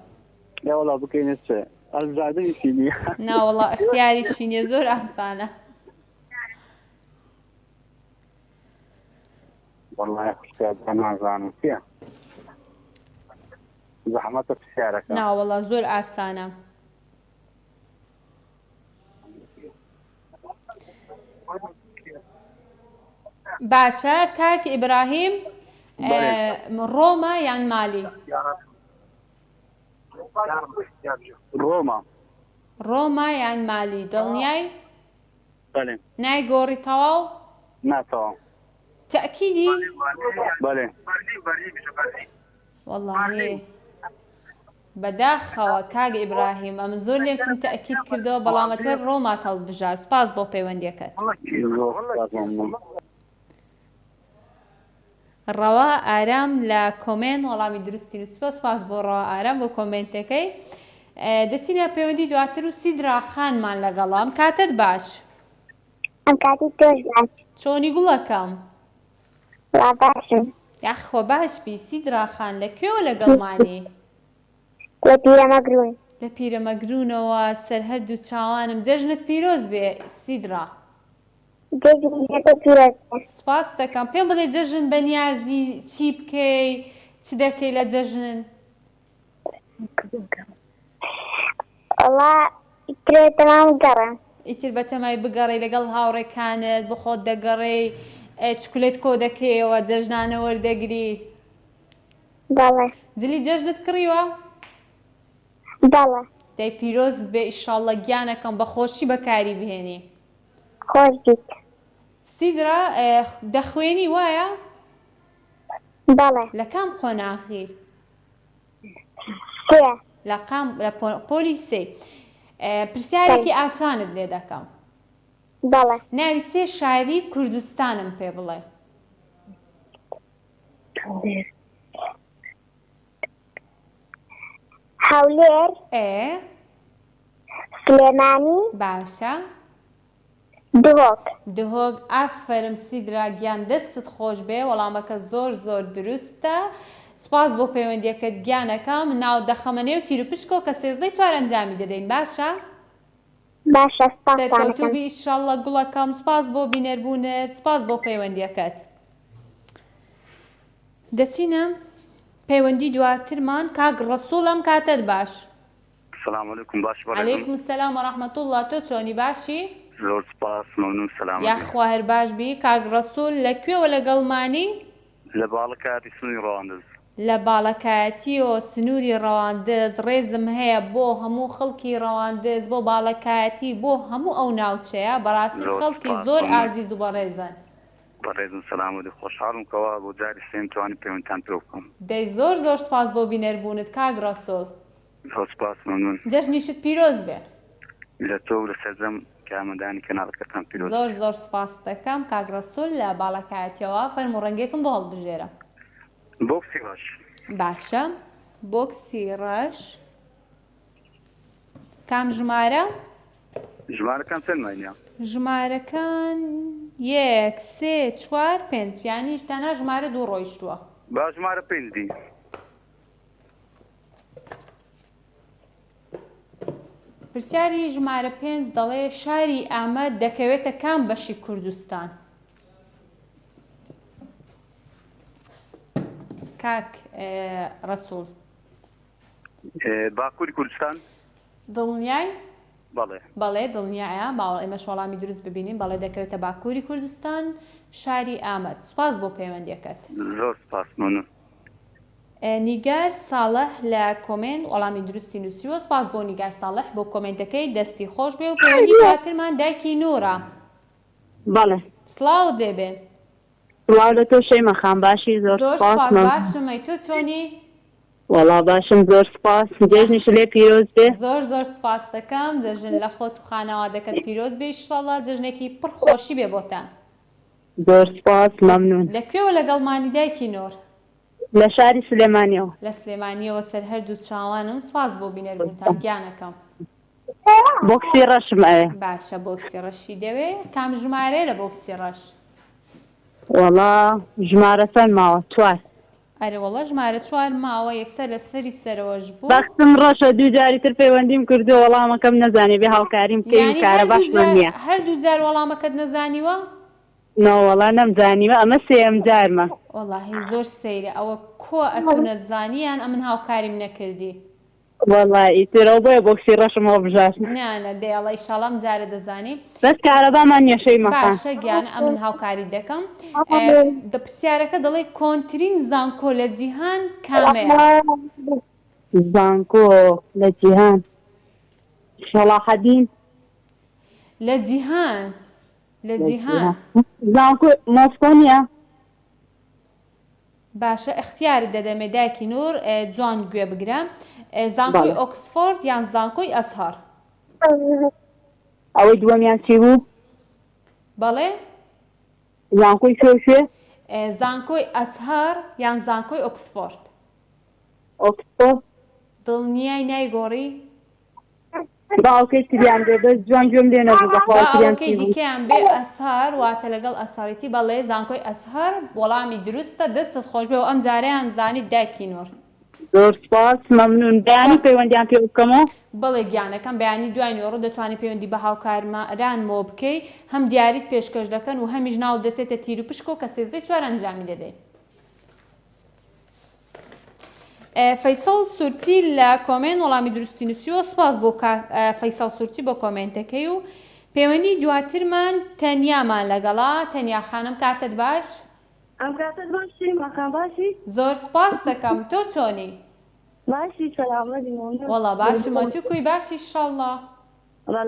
ناوەڵا بکەینە چێ؟ ئەلزادەیشی نییە. ناوەڵا اختیاریشی نییە زۆر ئاسانە. والله خوشکە نازانم چییە؟ زەحمەتە پرسیارەکە. ناوەڵا زۆر ئاسانە. باشە کاک ئیبراهیم ڕۆما یان مالی؟ ڕۆما. ڕۆما یان مالی دڵنیای؟ بەڵێ. نایگۆڕی تەواو؟ ناتەواو. تەکیدی؟ بەڵێ. وەڵڵاهی بەداخەوە کاگ ئیبراهیم ئەمە زۆر لێتم تەکید کردەوە بەڵام تۆ ڕۆمات هەڵبژار. سپاس بۆ پەیوەندیەکەت. ڕەوا ئارام لە کۆمنت وەڵامی درستی نووسیوە. سپاس بۆ ڕەوا ئارام بۆ کۆمنتەکەی. دەچینە پەیوەندی دواتر و سیدرا خانمان لەگەڵام. کاتت باش؟ ئەم کاتی تۆش باش. چۆنی گوڵەکەم؟ وا باشم. یاخۆ باش بی. سیدرا خان لەکوێوە لەگەڵمانی؟ لە پیرەمەگرون. لە پیرەمەگرونەوە سەر هەردوو چاوانم. جەژنت پیرۆز بێ سیدرا. جێژنێتە پیرۆز بێ. سپاس دەکەم. پێم بڵێ جەژن بەنیازی چی بکەی؟ چ دەکەی لە جەژن؟ وەڵا ئیترێ تەمام گەڕم. ئیتر بەتەمای بگەڕێ لەگەڵ هاوڕێکانت بە خۆت دەگەڕێ چکولێت کۆ دەکەیەوە جەژنانە وەردەگری. بەڵێ. جلی جەژنت کڕیوە؟ بەڵێ. دەی پیرۆز بێ ئیشاڵڵە گیانەکەم بە خۆشی بەکاری بهێنی. خۆش بیت. سیدرا دەخوێنی وایە؟ بەڵێ. لە کام قۆناغی؟ سێ. لە پۆلی سێ. پرسیارێکی ئاسانت لێ دەکەم. بەڵێ. ناوی سێ شاعری کوردستانم پێ بڵێ. هەولێر. سلێمانی. باشە. دهۆک. دهۆک. ئافەرم سیدرا گیان دەستت خۆش بێ. وەڵامەکە زۆر زۆر دروستە. سپاس بۆ پەیوەندیەکەت گیانەکەم. ناو دەخەمەنێ و تیر و پشکۆ کە 13 چوار ئەنجامی دەدەین. باشە؟ باشە. سپاس سەرکەوتوبی ئیشاڵڵە گوڵەکەم. سپاس بۆ بینەربوونت. سپاس بۆ پەیوەندیەکەت. دەچینە پەیوەندی دواترمان. کاک ڕەسوڵم کاتت باش؟ سلام علیکم. باش بەڵێ. عەلەیکم سەلام و ڕەحمەتوڵڵا. تۆ چۆنی باشی؟ زۆر سپاس مەمنون. سلام. یاخوا هەر باش بی. کاک ڕەسوڵ لەکوێوە لەگەڵمانی؟ لە باڵەکاتی سنووری ڕەواندز. لە باڵەکایەتیەوە سنووری ڕەواندز. ڕێزم هەیە بۆ هەموو خەڵکی ڕەواندز بۆ باڵەکایەتی بۆ هەموو ئەو ناوچەیە. بەڕاستی خەڵکی زۆر ئازیز و بەڕێزن. بەڕێزم سلام و خۆشحاڵم کەوا بۆ جاری سێم توانی پەیوەندتان پێ بکەم. دەی زۆر زۆر سپاس بۆ بینەربوونت کاک ڕەسوڵ. زۆر سپاس مەمنون. جەژنیشت پیرۆز بێ. لە تۆ و لە سەرجەم کامەدانی کەناڵەکەتان پیرۆز. زۆر زۆر سپاس دەکەم کاک ڕەسوڵ لە باڵەکایەتیەوە. فەرموو ڕەنگێکم بۆ هەڵبژێرە. بۆکسی ڕەش. باشە. بۆکسی ڕەش. کام ژمارە؟ ژمارەکان چەندمانە؟ ژمارەکان 1 3 4 5 یانی تەنها ژمارە دوو ڕۆیشتووە. با ژمارە 5 دی. پرسیاری ژمارە 5 دەڵێ شاری ئامەد دەکەوێتە کام بەشی کوردستان؟ کاک ڕەسوڵ. باکووری کوردستان. دڵنیای؟ بەڵێ. بەڵێ دڵنیایە. باوەڵ ئێمەش وەڵامی دروست ببینین. بەڵێ دەکەوێتە باکووری کوردستان شاری ئامەد. سپاس بۆ پەیوەندیەکەت. زۆر سپاس مەمنون. نیگار ساڵح لە کۆمنت وەڵامی درستی نووسیوە. سپاس بۆ نیگار ساڵح بۆ کۆمنتەکەی. دەستی خۆش بێ و پەیوەندی دواترمان دایکی نوورە. بەڵێ. سڵاو دەبێ. سڵاو لە تۆ شەیمە خان باشی؟ زۆر سپاس. باشم. ئەی تۆ چۆنی؟ وەڵا باشم. زۆر سپاس. جێژنیش لێ پیرۆز بێ. زۆر زۆر سپاس دەکەم. جەژن لە خۆت و خانەوادەکەت پیرۆز بێ ئیشاڵڵا. جەژنێکی پڕ خۆشی بێ بۆتان. زۆر سپاس مەمنون. لەکوێوە لەگەڵمانی دایکی نۆر؟ لە شاری سلێمانیەوە. لە سلێمانیەوە سەر هەردوو چاوانم. سپاس بۆ بینەربوونتان گیانەکەم. بۆکسی ڕەشم ئەوێ. باشە. بۆکسی ڕەشی دەوێ. کام ژمارەیە لە بۆکسی ڕەش؟ وەڵا ژمارە چەند ماوە؟ 4. ئەرێ وەڵا ژمارە 4 ماوە. یەکسەر لە سەری سەرەوەش بوو. بەختم ڕەشە دوو جاری تر پەیوەندیم کردو وەڵامەکەم نەزانێ بێ هاوکاریم بکەین کارە باش نییە. هەردوو جار وەڵامەکەت نەزانیوە؟ ناوەڵا نەمزانیوە. ئەمە سێم جارمە. وەڵاهی زۆر سەیرە. ئەوە کۆ ئەتونەت زانیان ئەمن هاوکاریم نەکردی. والله ئیترەوە بۆیە بۆکسی ڕەشمەوە بژار نانە دێڵە ئیشاڵام جارە دەزانی بەس کارەبامان نیەشەی مەکان باشە گیان ئەمن هاوکاری دەکەم پرسیارەکە دەڵێ کۆنتترین زانکۆ لە جیهان کامەیە زانکۆ لە جیهان شەڵاحەدین لە جیهان لە جیهان زانکۆ مۆسکۆ نییە باشە اختیارت دەدەمێ دایکی نور جوان گوێ بگرە زانکۆی ئۆکسفۆرد یان زانکۆی ئەزهار ئەوەی دووەمیان چی بوو بەڵێ زانکۆی شوێ زانکۆی ئەزهار یان زانکۆی ئۆکسفۆرد ئۆکسفۆرد دڵنیای نایگۆڕی باوکەی تریان بێ بەس جوان گوێم لێ نەبوو باوەکەی دیکەیان بێ ئەسهار واتە لەگەڵ ئەساریتی بەڵێ زانکۆی ئەسهار وەڵامی دروستە دەستت خۆش بێ و ئەم جارەیان زانیت دایکی نۆر زۆر سپاس مەمنون بەیانی پەیوەندیان پێ بکەمەوە بڵێ گیانەکەم بەیانی دوای نۆڕۆ دەتوانێت پەیوەندی بە هاوکارمەرانمەوە بکەی هەم دیاریت پێشکەش دەکەن و هەمیش ناو دەچێتە تیر و پشکۆ کە سێزەی چوار ئەنجامی دەدەیت فەیسەڵ سورتی لە کۆمنت وەڵامی دروستی نووسیوە سپاس بۆ فەیسەڵ سورتی بۆ کۆمنتەکەی و پەیوەندی دواترمان تەنیامان لەگەڵا تەنیا خانم کاتت باش ئەم کاتت باشی ماخان باشی زۆر سپاس دەکەم تۆ چۆنی باشی سەلامەتی وەڵا باشمە تو کوی باشی ئینشەڵڵا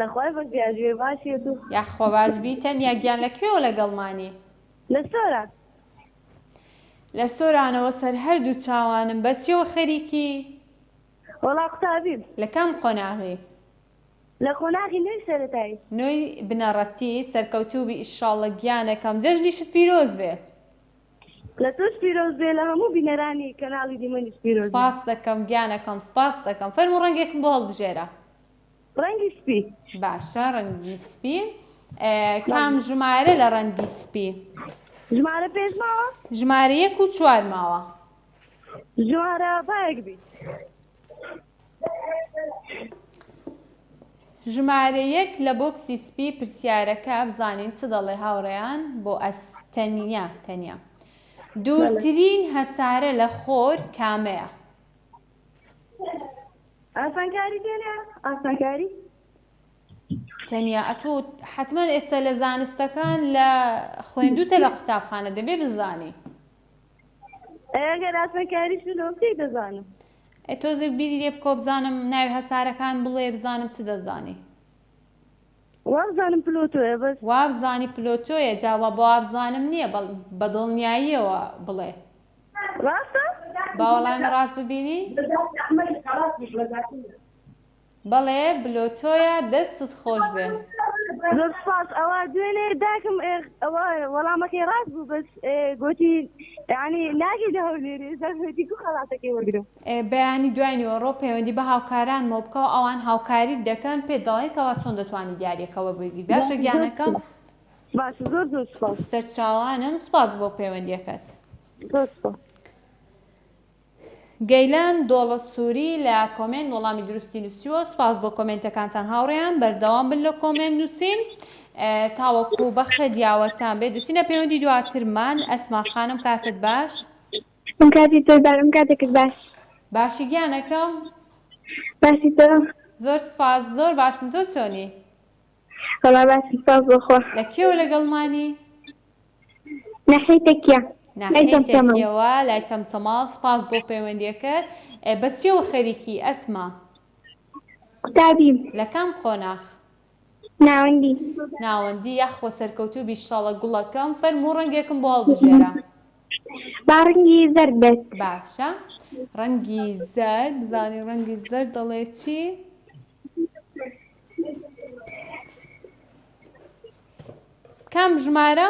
لەخوای بەزیاژێ باشی تو یاخۆ باش بی تەنیا گیان لەکوێوە لەگەڵمانی لە سۆرە لە سۆرانەوە سەر هەردوو چاوانم بەچیەوە خەریکی وەڵا قوتابیم لە کام خۆناغی لە خۆناغی نوێی سەرەتایی نوێی بنەڕەتی سەرکەوتوبی ئیشاڵڵە گیانەکەم جەژنیشت پیرۆز بێ لە تۆش پیرۆز بێ لە هەموو بینەرانی کەناڵی دیمەنیش پیرۆز سپاس دەکەم گیانەکەم سپاس دەکەم فەرموو ڕەنگێکم بۆ هەڵبژێرە ڕەنگی سپی باشە ڕەنگی سپی کام ژمارە لە ڕەنگی سپی ژمارە پێش ماوە ژمارە 1 و 4 ماوە ژمارە بایەک بی ژمارە 1 لە بۆکسی سپی پرسیارەکە بزانین چ دەڵێ هاوڕێیان بۆ تەنیا دوورترین هەسارە لە خۆر کامەیە ئاسانکاری دێنە ئاسانکاری تەنیا ئەتۆ حتمما ئێستا لە زانستەکان لە خوێندوتە لە قوتابخانە دەبێ بزانی ئەگەر ئاسانکاریش نۆکەی دەزانم تۆزێ بیری لێ بکۆ بزانم ناوی هەسارەکان بڵێ بزانم چ دەزانی وابزانم پلۆتۆیە بەس وابزانی پلۆتۆیە جاوا بۆ وابزانم نییە بە دڵنیاییەوە بڵێ ڕاستە باوەڵامە ڕاست ببینی بەڵێ بلۆتۆیە دەستت خۆش بێ زۆر سپاس ئەوە دوێنێ داکەم ئەوە وەڵامەکەی ڕاست بوو بەس گوتی یعنی ناگەی هەولێرێ زەرهێتی کو خەڵاتەکەی وەرگرم بەیانی دوای نیوەڕۆ پەیوەندی بە هاوکارانمەوە بکەوە ئەوان هاوکاریت دەکەن پێ دەڵێنکەوە چۆن دەتوانی دیارێکەوە بگیری باشە گیانەکەم باشە زۆر زۆر سپاس سەرچاوانم سپاس بۆ پەیوەندیەکەت زۆر سپاس گەیلان دۆڵە سووری لە کۆمنت وەڵامی دروستی نووسیوە سپاس بۆ کۆمنتەکانتان هاوڕێیان بەردەوام بن لە کۆمنت نووسین تاوەکو بەخە دیاوەرتان بێت دەچینە پەیوەندی دواترمان ئەسما خانم کاتت باش ئەم کاتی تۆ بارم کاتێکت باش باشی گیانەکەم باسی تۆ زۆر سپاس زۆر باشم تۆ چۆنی وەڵا باسی سپاس بۆخۆ لەکوێوە لەگەڵمانی نەحەی تەکیە ناحێتێکیەوە لای چەمچەماڵ سپاس بۆ پەیوەندیەکەت بەچیەوە خەریکی ئەسما قوتابیم لە کام خۆناخ ناوەندی یاخوە سەرکەوتوبی شەڵە گوڵەکەم فەرموو ڕەنگێکم بۆ هەڵبژێرە با ڕەنگی زەرد بێت باشە ڕەنگی زەرد بزانی ڕەنگی زەرد دەڵێ چی کام ژمارە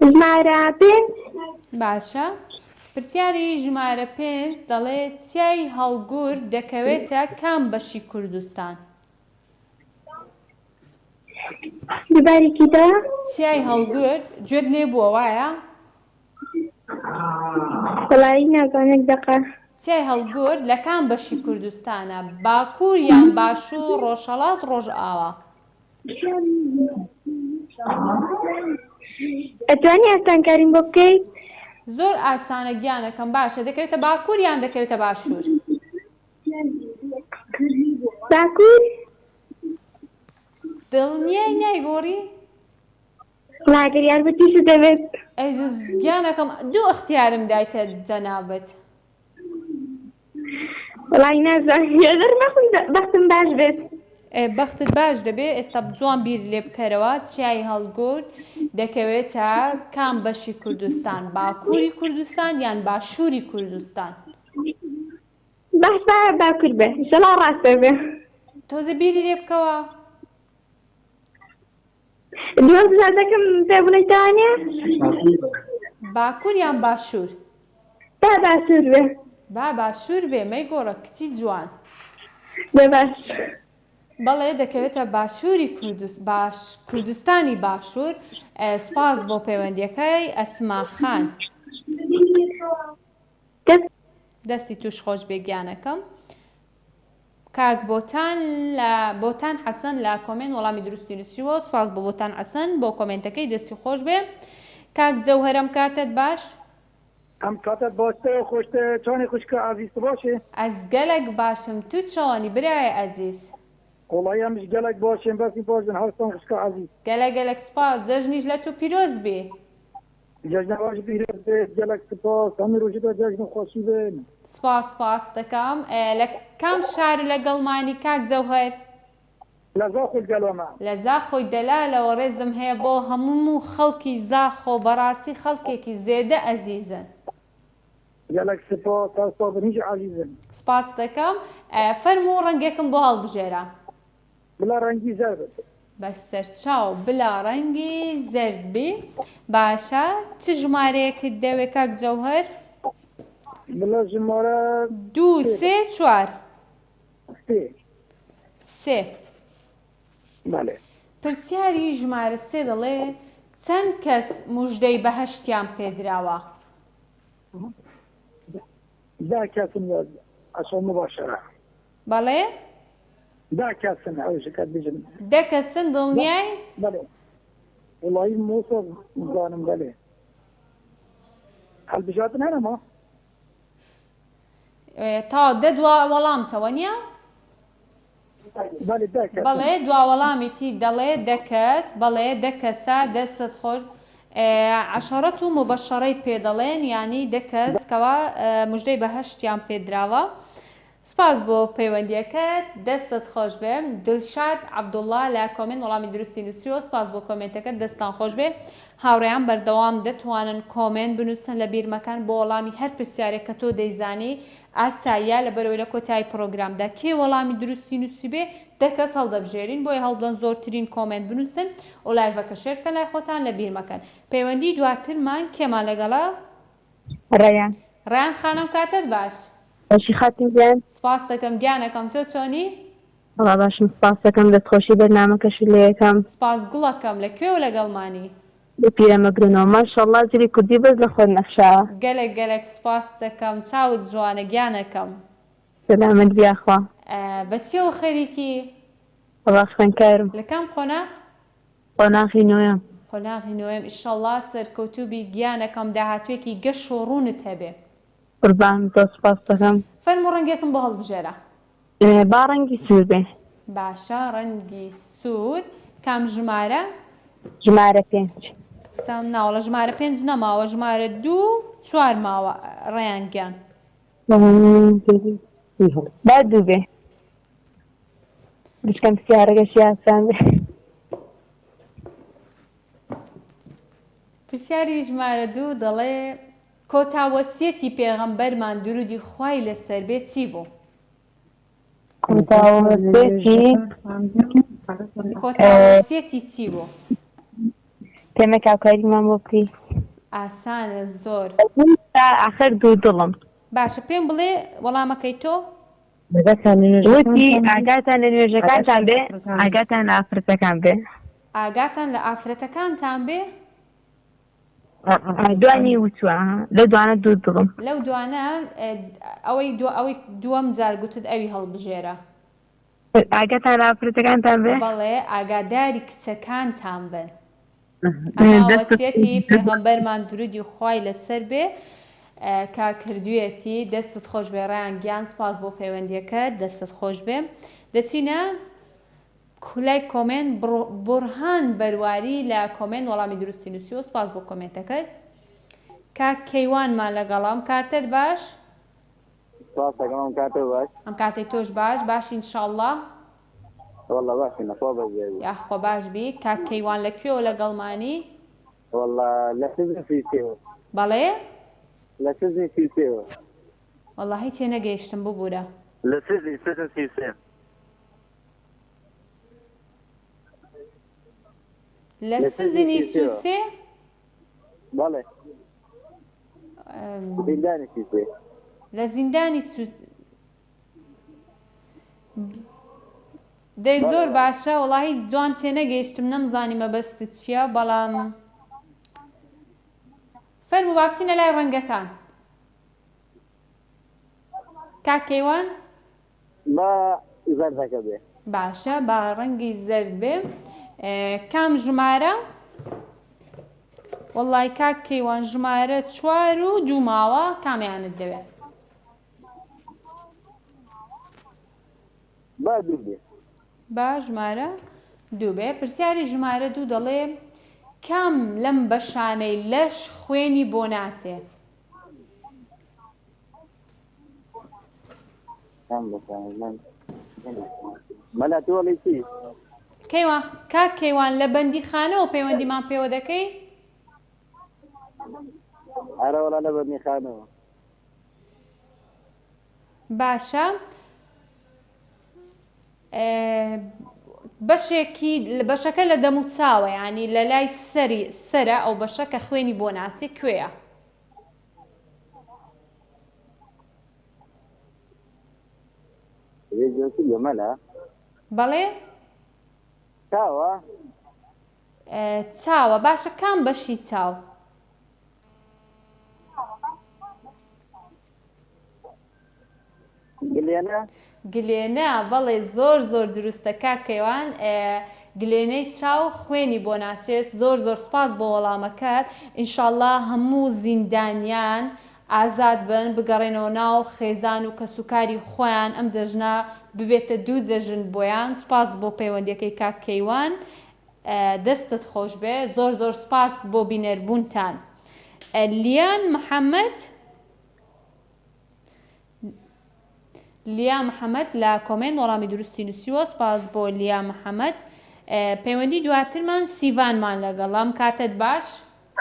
ژمارە 5 باشە پرسیاری ژمارە 5 دەڵێ چیای هەڵگورد دەکەوێتە کام بەشی کوردستان دووبارێکی دا چیای هەڵگورد گوێت لێ بووە وایە وەڵایی نازانێت دەقە چیای هەڵگورد لە کام بەشی کوردستانە باکوور یان باشوور ڕۆژهەڵات ڕۆژئاوا ئەتوانی ئاسانکاریم بۆ بکەیت زۆر ئاسانە گیانەکەم باشە دەکەوێتە باکوور یان دەکەوێتە باشوور باكور دڵنیای نایگۆڕی؟ لاگەر یارمەتیش دەبێت ئەیجز گیانەکەم دوو اختیارم دایتە جەنابەت. وڵی نازانم یادر نەخۆم بەختم باش بێت. بەختت باش دەبێ ئێستا جوان بیر لێ بکەرەوە چیایی هەڵگورد دەکەوێتە کام بەشی کوردستان باکووری کوردستان یان باشووری کوردستان؟ باش باکوور بێ ئینشەڵا ڕاستە بێ. تۆزە بیری لێ بکەوە. دووەم زادەکەم پێبوونەتوانێ باکوور یان باشوور؟ باشوور بێ. باشوور بێ مەی گۆڕە کچی جوان. باش. بەڵێ دەکەوێتە باشووری کوردستانی باشوور. سپاس بۆ پەیوەندیەکەی ئەسما خان. دەستی توش خۆش بێ گیانەکەم. کاک بۆتان حەسەن لە کۆمنت وەڵامی دروستی نووسیوە. سپاس بۆ بۆتان حەسەن بۆ کۆمنتەکەی دەستی خۆش بێ. کاک جەوهەرەم کاتت باش؟ ئەم کاتت باشتە خۆشتە چۆنی خوشکە ئازیز باشێ؟ ئەس گەلێک باشم تو چۆنی برایە ئەزیز؟ وڵای ئەمش گەلێک باشێن بەسی باشن هەستان خوشکە ئازیز. گەلێک سپاس جەژنیش لە تو پیرۆز بێ. جەژنە باش پیرۆز بێت گەلێک سپاس هەمی ڕۆژێدا جەژن خۆشی بێن. سپاس دەکەم. لە کام شار لە گەڵمانی کاک جەوهەر؟ لە زاخۆی گەلۆمە. لە زاخۆی دەلالەوە ڕێزم هەیە بۆ هەموو خەڵکی زاخۆ بەڕاستی خەڵکێکی زێدە ئەزیزن. گەلێک سپاس هەستا بنیش عزیزن. سپاس دەکەم. فەرموو ڕەنگێکم بۆ هەڵبژێرە. بلا ڕەنگی زەرد. بەسەرچاو بلا ڕەنگی زەرد بێ. باشە چ ژمارەیەکت دەوێ کاک جەوهەر؟ بلا ژمارە 2 3 4 3. بەڵێ. پرسیاری ژمارە 3 دەڵێ چەند کەس موژدەی بەهەشتیان پێدراوە؟ 10 کەسن ئەسڵ مباشرە. بەڵێ؟ 10 کەسن ئەوشەکەت بژن. 10 کەسن دڵنیای؟ بەڵێ. وڵایی مۆسە زانم بەڵێ. هەڵبژاتن هەرەما؟ تا دە دوا وەڵامتەوە نییە؟ بەڵێ دوا وەڵامیتی دەڵێ 10 کەس بەڵێ 10 کەسە دەستت خۆر عەشەرەت و مبەشەرەی پێ دەڵێن یانی 10 کەس کەوا موژدەی بەهەشتیان پێدراوە. سپاس بۆ پەیوەندیەکەت دەستت خۆش بێ. دڵشاد عەبدوڵڵا لە کۆمنت وەڵامی دروستی نووسیوە. سپاس بۆ کۆمنتەکەت دەستان خۆش بێ. هاوڕێیان بەردەوام دەتوانن کۆمنت بنووسن لە بیرمەکان بۆ وەڵامی هەر پرسیارێک کە تۆ دەیزانی ئاساییە لەبەرەوەی لە کۆتایی پرۆگرامدا کێ وەڵامی دروستی نووسی بێ 10 کەس هەڵدەبژێرین بۆی هەڵبدەن زۆرترین کۆمنت بنووسن و لایڤەکە شێر بکەن لای خۆتان لە بیرمەکەن. پەیوەندی دواترمان کێمان لەگەڵا؟ ڕیان خانم کاتت باش؟ باشی خاتم گیان. سپاس دەکەم گیانەکەم تۆ چۆنی؟ وڵا باشم سپاس دەکەم دەستخۆشی بەرنامەکەشی لێ یەکەم. سپاس گوڵەکەم لەکوێوە لەگەڵمانی؟ پیرەمەگرنەوە ماشەڵڵا زیری کوردی بەس لە خۆت نەخشاوە. گەلێک سپاس دەکەم چاوت جوانە گیانەکەم. سلامت بیاخوا. بەچیەوە خەریکی؟ وڵا خوێنکارم. لە کام قۆناغ؟ قۆناغی نوێم. قۆناغی نوێم ئیشەڵڵا سەرکەوتوبی گیانەکەم داهاتوێکی گەشت و ڕوونت هەبێ. قوربان زۆر سپاس دەکەم. فەرموو ڕەنگێکم بۆ هەڵبژێرە. با ڕەنگی سوور بێ. باشە ڕەنگی سوور. کام ژمارە؟ ژمارە 5. سام ناوەڵە ژمارە 5 نەماوە ژمارە 2 4 ماوە ڕێیان گیان. با 2 بێ. بچکەم پرسیارەکەشی ئاسان بێ. پرسیاری ژمارە 2 دەڵێ کۆتاوەسیەتی پێغەمبەرمان درودی خوای لەسەر بێ چی بوو؟ کۆتاوەسیەتی چی بوو؟ پێمە کاوکاریمان بۆ بکەی. ئاسانە زۆر. ئاخر دوو دڵم. باشە پێم بڵێ وەڵامەکەی تۆ؟ وتی ئاگاتان لە نوێژەکانتان بێ ئاگاتان لە ئافرەتەکان بێ. ئاگاتان لە ئافرەتەکانتان بێ؟ دوانی وتووە لە دوانە دوو دڵم. لەو دوانە ئەوەی دووەم جار گوتت ئەوی هەڵبژێرە. ئاگاتان لە ئافرەتەکانتان بێ؟ بەڵێ ئاگاداری کچەکانتان بن. ئەمە وەسیەتی پێغەمبەرمان درودی خوای لەسەر بێ کە کردوێتی دەستت خۆش بێ ڕیان گیان سوپاس بۆ پەیوەندیەکەت دەستت خۆش بێ دەچینە کولای کۆمنت بورهان بەرواری لە کۆمنت وەڵامی دروستی نووسیوە سوپاس بۆ کۆمنتەکەت کاک کەیوانمان لەگەڵام کاتت باش سپاس دەکەم کاتە باش ئەم کاتێک تۆش باش ئینشاءڵڵا والله باشی نەخوا بەزێوی یاخوا باش بی کاک کەیوان لەکوێوە لەگەڵمانی والله لە سزنی فیسێوە بەڵێ لە سزنی فیسێوە وەڵڵاهی تێنەگەیشتم ببوورە لە سزنی فیسێ لە سزنی سووسێ بەڵێ زیندانی فیسێ لە زیندانی دەی زۆر باشە وەڵاهی جوان تێنەگەیشتم نەمزانی مەبەستت چییە بەڵام فەرموو با بچینە لای ڕەنگەکان کاک کەیوان با زەردەکە بێ باشە با ڕەنگی زەرد بێ کام ژمارە وەڵڵای کاک کەیوان ژمارە 4 و 2 ماوە کامیانت دەوێت با دوو بێ با ژمارە 2 بێ پرسیاری ژمارە 2 دەڵێ کام لەم بەشانەی لەش خوێنی بۆ ناچێ مەلا تۆڵی چی کەیوان کاک کەیوان لە بەندیخانەوە پەیوەندیمان پێوە دەکەی ئارە وەڵا لە بەندیخانەوە باشە بەشەکە لە دەم و چاوە ینی لە لای سەرە ئەو بەشە کە خوێنی بۆ ناچێ کوێیە مەلا بەڵێ چاوە چاوە باشە کام بەشی چاو گلێنە بەڵێ زۆر دروستە کاک کەیوان گلێنەی چاو خوێنی بۆ ناچێت زۆر سپاس بۆ وەڵامەکەت ئینشاءڵڵا هەموو زیندانیان ئازاد بن بگەڕێنەوە ناو خێزان و کەسوکاری خۆیان ئەم جەژنە ببێتە 2 جەژن بۆیان سپاس بۆ پەیوەندیەکەی کاک کەیوان دەستت خۆش بێ زۆر سپاس بۆ بینەربوونتان لیان محەممەد لە کۆمنت وەڵامی دروستی نووسیوە سپاس بۆ لیا محەممەد پەیوەندی دواترمان سیڤانمان لەگەڵام کاتت باش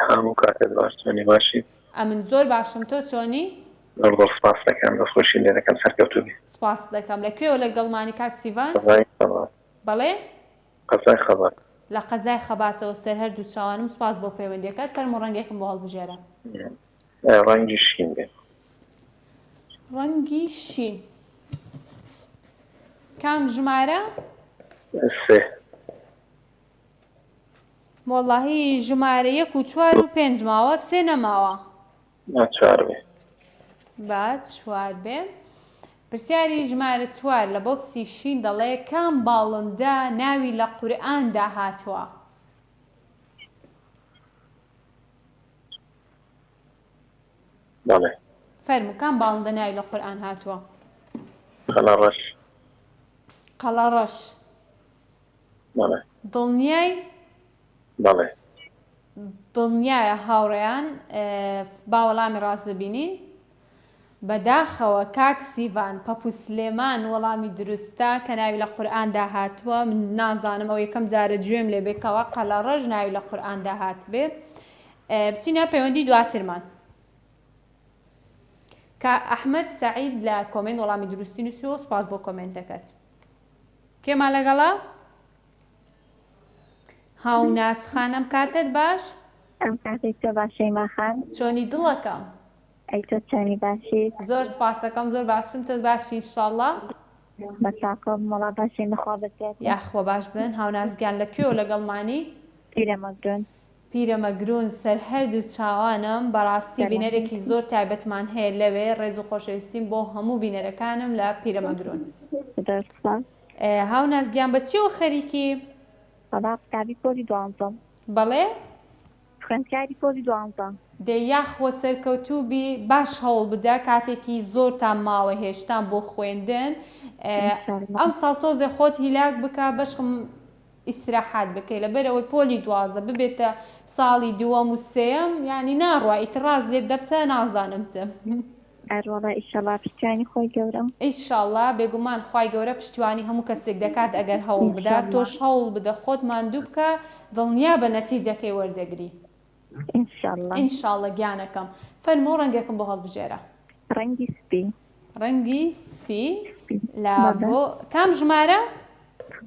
هەموو کاتت باش چۆنی باشی ئەمن زۆر باشم تۆ چۆنی زۆر سپاس دەکەم دەستخۆشی لێ دەکەم سەرکەوتوبی سپاس دەکەم لەکوێوە لەگەڵمانی کات سیڤان بەڵێ قەزای خەبات لە قەزای خەباتەوە سەر هەردوو چاوانم سپاس بۆ پەیوەندیەکەت فەرموو ڕەنگێکم بۆ هەڵبژێرە ڕەنگی شین بێ ڕەنگی شین کام ژمارە 3 وەڵڵاهی ژمارە 1 و 4 و 5 ماوە 3 نەماوە 4 بێ بات 4 بێ پرسیاری ژمارە 4 لە بۆکسی شین دەڵێ کام باڵندە ناوی لە قورئاندا هاتووە بەڵێ فەرموو کام باڵندە ناوی لە قورئان هاتووە قەڵەڕەش قەڵەڕەش بەڵێ دڵنیای بەڵێ دڵنیایە هاوڕێیان با وەڵامی ڕاست ببینین بەداخەوە کاک سیڤان پەپوو سلێمان وەڵامی دروستە کە ناوی لە قورئاندا هاتووە من نازانم ئەو یەکەم جارە گوێم لێ بێکەوە قەڵەڕەش ناوی لە قورئاندا هاتبێ بچینە پەیوەندی دواترمان کە ئەحمەد سەعید لە کۆمنت وەڵامی دروستی نووسیوە سپاس بۆ کۆمنتەکەت کێمان لەگەڵا هاوناس خانم کاتت باش ئەم کاتێک تۆ باشەی ماخان چۆنی دڵەکەم ئەی تۆ چۆنی باشی زۆر سپاس دەکەم زۆر باشم تۆ باشی ئینشاءڵڵا بەچاکۆم وەڵا باشی نەخوا بێت یاخوا باش بن هاونازگیان لەکوێوە لەگەڵمانی پیرەمەگرون سەر هەردوو چاوانم بەڕاستی بینەرێکی زۆر تایبەتمان هەیە لەوێ ڕێز و خۆشەویستیم بۆ هەموو بینەرەکانم لە پیرەمەگرون هاونازگیان بە چیەوە خەریکی قوتابی پۆلی دوانزەم بەڵێ خوێندکاری پۆلی 12 دەی یاخوە سەرکەوتوبی باش هەوڵ بدە کاتێکی زۆرتان ماوە هێشتان بۆ خوێندن ئەم ساڵ تۆزێ خۆت هیلاک بکە بەشم ئیسراحات بکەی لەبەرەوەی پۆلی 12 ببێتە ساڵی دووەم و سێەم یعنی ناڕوا ئیتراز لێت دەبتە نازانم چ ئەروەڵە ئیشەڵا پشتیوانی خۆی گەورم ئیشاڵڵا بێگومان خوای گەورە پشتیوانی هەموو کەسێک دەکات ئەگەر هەوڵ بدات تۆش هەوڵ بدە خۆت ماندوو بکە دڵنیا بە نەتیجەکەی وەردەگری ئینشاڵڵا گیانەکەم فەرموو ڕەنگێکم بۆ هەڵبژێرە ڕەنگی سپی لا بۆ کام ژمارە؟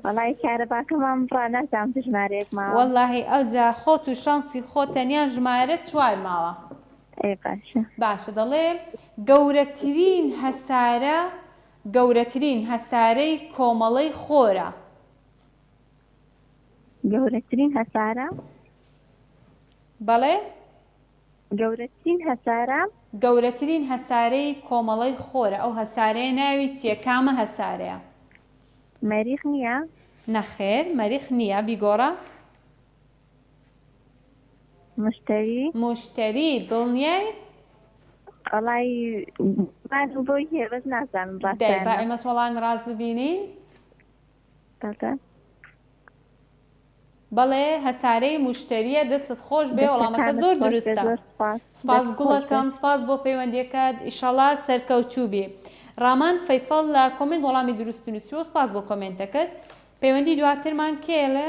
وەڵی کارەباکەمان بڕا نازانم ژمارەیەک ماوە وەڵڵاهی ئەوجا خۆت و شانسی خۆ تەنیا ژمارە 4 ماوە باشە دەڵێ گەورەترین هەسارەی کۆمەڵەی خۆرە گەورەترین هەسارە بەڵێ گەورەترین هەسارەی کۆمەڵەی خۆرە ئەو هەسارەیە ناوی چییە کامە هەسارەیە مەریخ نییە نەخێر مەریخ نییە بیگۆڕە مشتری دڵنیای ئەڵی بۆی هێبەت نازانم با ئێمە وەڵام ڕاز ببینین بەڵێ هەسارەی مشتریە دەستت خۆش بێ وەڵامەکە زۆر دروستە سپاس گوڵەکەم سپاس بۆ پەیوەندیەکەت ئیشەڵا سەرکەوتوو بێ ڕامان فەیسەڵ لە کۆمنت وەڵامی دروست نووسیوە سپاس بۆ کۆمنتەکەت پەیوەندی دواترمان کێڵێ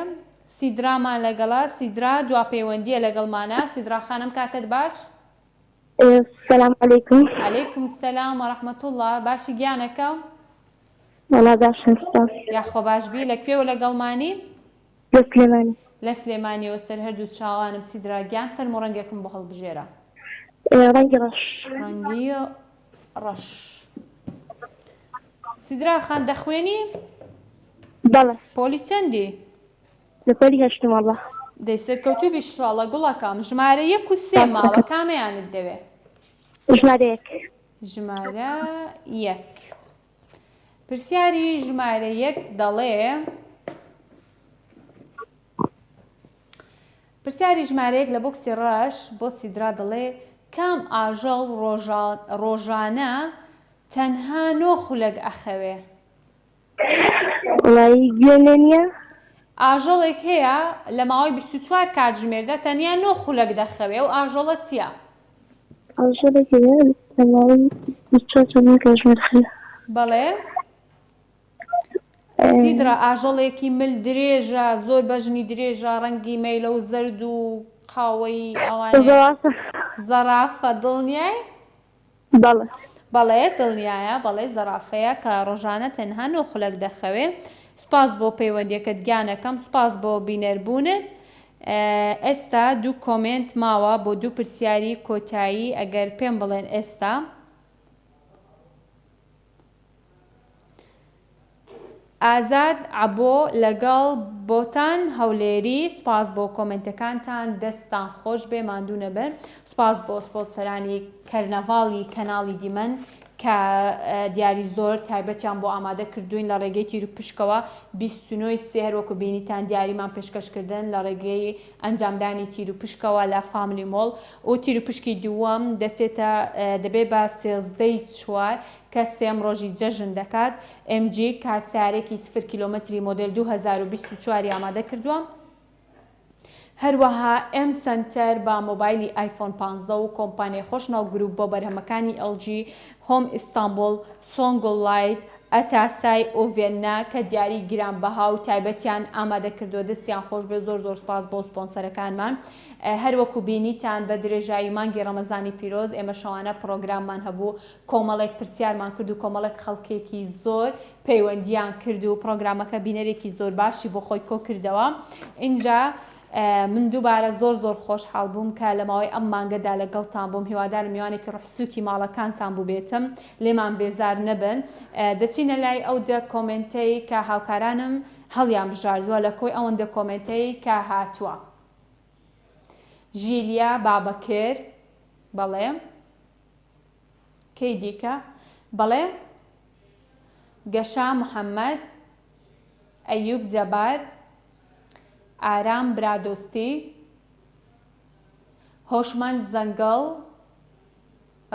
سیدرامان لەگەڵا سیدرا دوا پەیوەندیە لەگەڵمانە سیدرا خانم کاتت باش السلام عليكم عليكم السلام ورحمة الله باشی گیانەکە ولا باشم یاخۆ باشبی لەکوێ و لەگەڵمانی لە سلێمانیەوە سەر هەردوو چاوانم سیدرا گیان فەرموو ڕەنگێکم بۆ هەڵبژێرە ڕەنگی ڕەش سیدرا خان دەخوێنی بەڵێ پۆلی چەندی لە پۆلی هەشتم وەڵڵا دەی سەرکەوتوو بیشڕاڵە گوڵەکەم ژمارە 1 و 3 ماوە کامەیانت دەوێ ژمارە 1 پرسیاری ژمارە 1 دەڵێ پرسیاری ژمارەیەک لە بۆکسی ڕەش بۆ سیدرا دەڵێ کام ئاژەڵ ڕۆژانە تەنها 9 خولەک ئەخەوێ گوێنێنیە ئاژەڵێک هەیە لە ماوەی 24 کاتژمێردا تەنیا 9 خولەک دەخەوێ و ئاژەڵە چییە؟ بەڵێ سیدرا ئاژەڵێکی مل درێژە زۆر بەژنی درێژە ڕەنگی مەیلە و زەرد و قاوەی ئەوانە زەرافە دڵنیای؟ بەڵێ دڵنیایە بەڵێ زەرافەیە کە ڕۆژانە تەنها 9 خولەک دەخەوێ سپاس بۆ پەیوەندیەکەت گیانەکەم سپاس بۆ بینەربوونت ئێستا 2 کۆمنت ماوە بۆ 2 پرسیاری کۆتایی ئەگەر پێم بڵێن ئێستا ئازاد عەبۆ لەگەڵ بۆتان هەولێری سپاس بۆ کۆمنتەکانتان دەستان خۆش بێ ماندوو نەبن سپاس بۆ سپۆنسەرانی کەرنەڤاڵی کەناڵی دیمەن کە دیاری زۆر تایبەتیان بۆ ئامادە کردوین لە ڕێگەی تیر و پشکەوە 29 سێ هەروەکو بینیتان دیاریمان پێشکەشکردن لە ڕێگەی ئەنجامدانی تیر و پشکەوە لە فامیلی مۆڵ و تیر و پشکی دووەم دەبێت بە 13/4 کە سێم ڕۆژی جەژن دەکات MG کاسارێکی 0 کیلۆمەتری مۆدل 2024 ئامادە کردووە هەروەها M سنتەر با مۆبایلی آیفۆن 15 و کۆمپانیای خۆشناو گروپ بۆ بەرهەمەکانی LG هۆم ئیستانبول سۆنگل لایت ئەتاسای ئۆڤێنا کە دیاری گرانبەها و تایبەتیان ئامادە کردو دەستیان خۆش بێ زۆر سپاس بۆ سپۆنسەرەکانمان هەروەکو بینیتان بە درێژایی مانگی ڕەمەزانی پیرۆز ئێمە شەوانە پرۆگراممان هەبوو کۆمەڵێک پرسیارمان کرد و کۆمەڵێک خەڵکێکی زۆر پەیوەندیان کرد و پرۆگرامەکە بینەرێکی زۆر باشی بۆ خۆی کۆ کردەوە اینجا من دووبارە زۆر خۆشحاڵ بووم کە لە ماوەی ئەم مانگەدا لەگەڵتان بووم هیوادارم میوانێکی ڕحسووکی ماڵەکانتان بوو بێتم لێمان بێزار نەبن دەچینە لای ئەو دە کۆمنتەی کە هاوکارانم هەڵیان بژاردووە لە کۆی ئەوەندە کۆمنتەی کە هاتووە ژیلیا بابەکر بەڵێ کەی دیکە بەڵێ گەشا محەممەد ئەیوب جەبار ئارام برادۆستی هۆشمەند زەنگەڵ،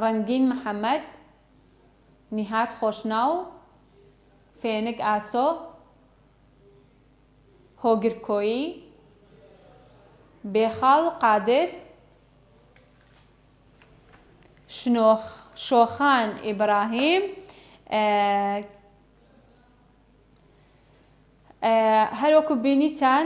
ڕەنگین محەممەد، نیهات خۆشناو، فێنک ئاسۆ، هۆگرکۆیی، بێخاڵ قادر، شۆخان ئیبراهیم. هەروەکو بینیتان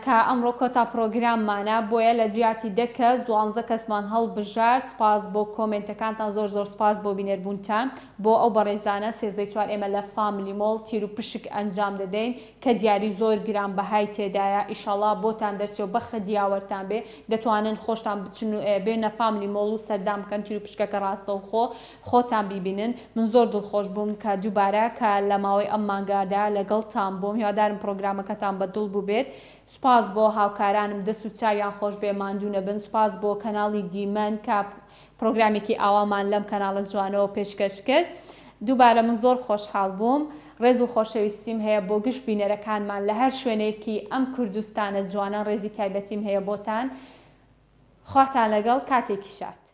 کە ئەمڕۆ کۆتا پرۆگراممانە بۆیە لە جیاتی 10 کەس 12 کەسمان هەڵبژارد. سپاس بۆ کۆمنتەکانتان، زۆر زۆر سپاس بۆ بینێربوونتان. بۆ ئەو بەڕێزانە 3-4 ئێمە لە فامیلی مۆڵ تیر و پشک ئەنجام دەدەین کە دیاری زۆر گرانبەهای تێدایە. ئیشەڵا بۆتان دەرچێت بە خەدیاوەرتان بێ، دەتوانن خۆشتان بچن و بێنە فامیلی مۆڵ و سەردام بکەن تیر و پشکەکە ڕاستەوخۆ خۆتان بیبینن. من زۆر دڵخۆش بووم کە دووبارە کە لە ماوەی ئەم مانگادا لەگەڵتان بووم. هیوادارم پرۆگرامەکەتان بەدڵ بوو بێت. سپاس بۆ هاوکارانم دەست و چاویان خۆش بێ ماندوو نەبن. سپاس بۆ کەناڵی دیمەن کە پرۆگرامێکی ئاوامان لەم کەناڵە جوانەوە پێشکەش کرد. دووبارە من زۆر خۆشحاڵ بووم. ڕێز و خۆشەویستیم هەیە بۆ گشت بینەرەکانمان لە هەر شوێنێکی ئەم کوردستانە جوانە. ڕێزی تایبەتیم هەیە بۆتان. خواتان لەگەڵ، کاتێکی شاد.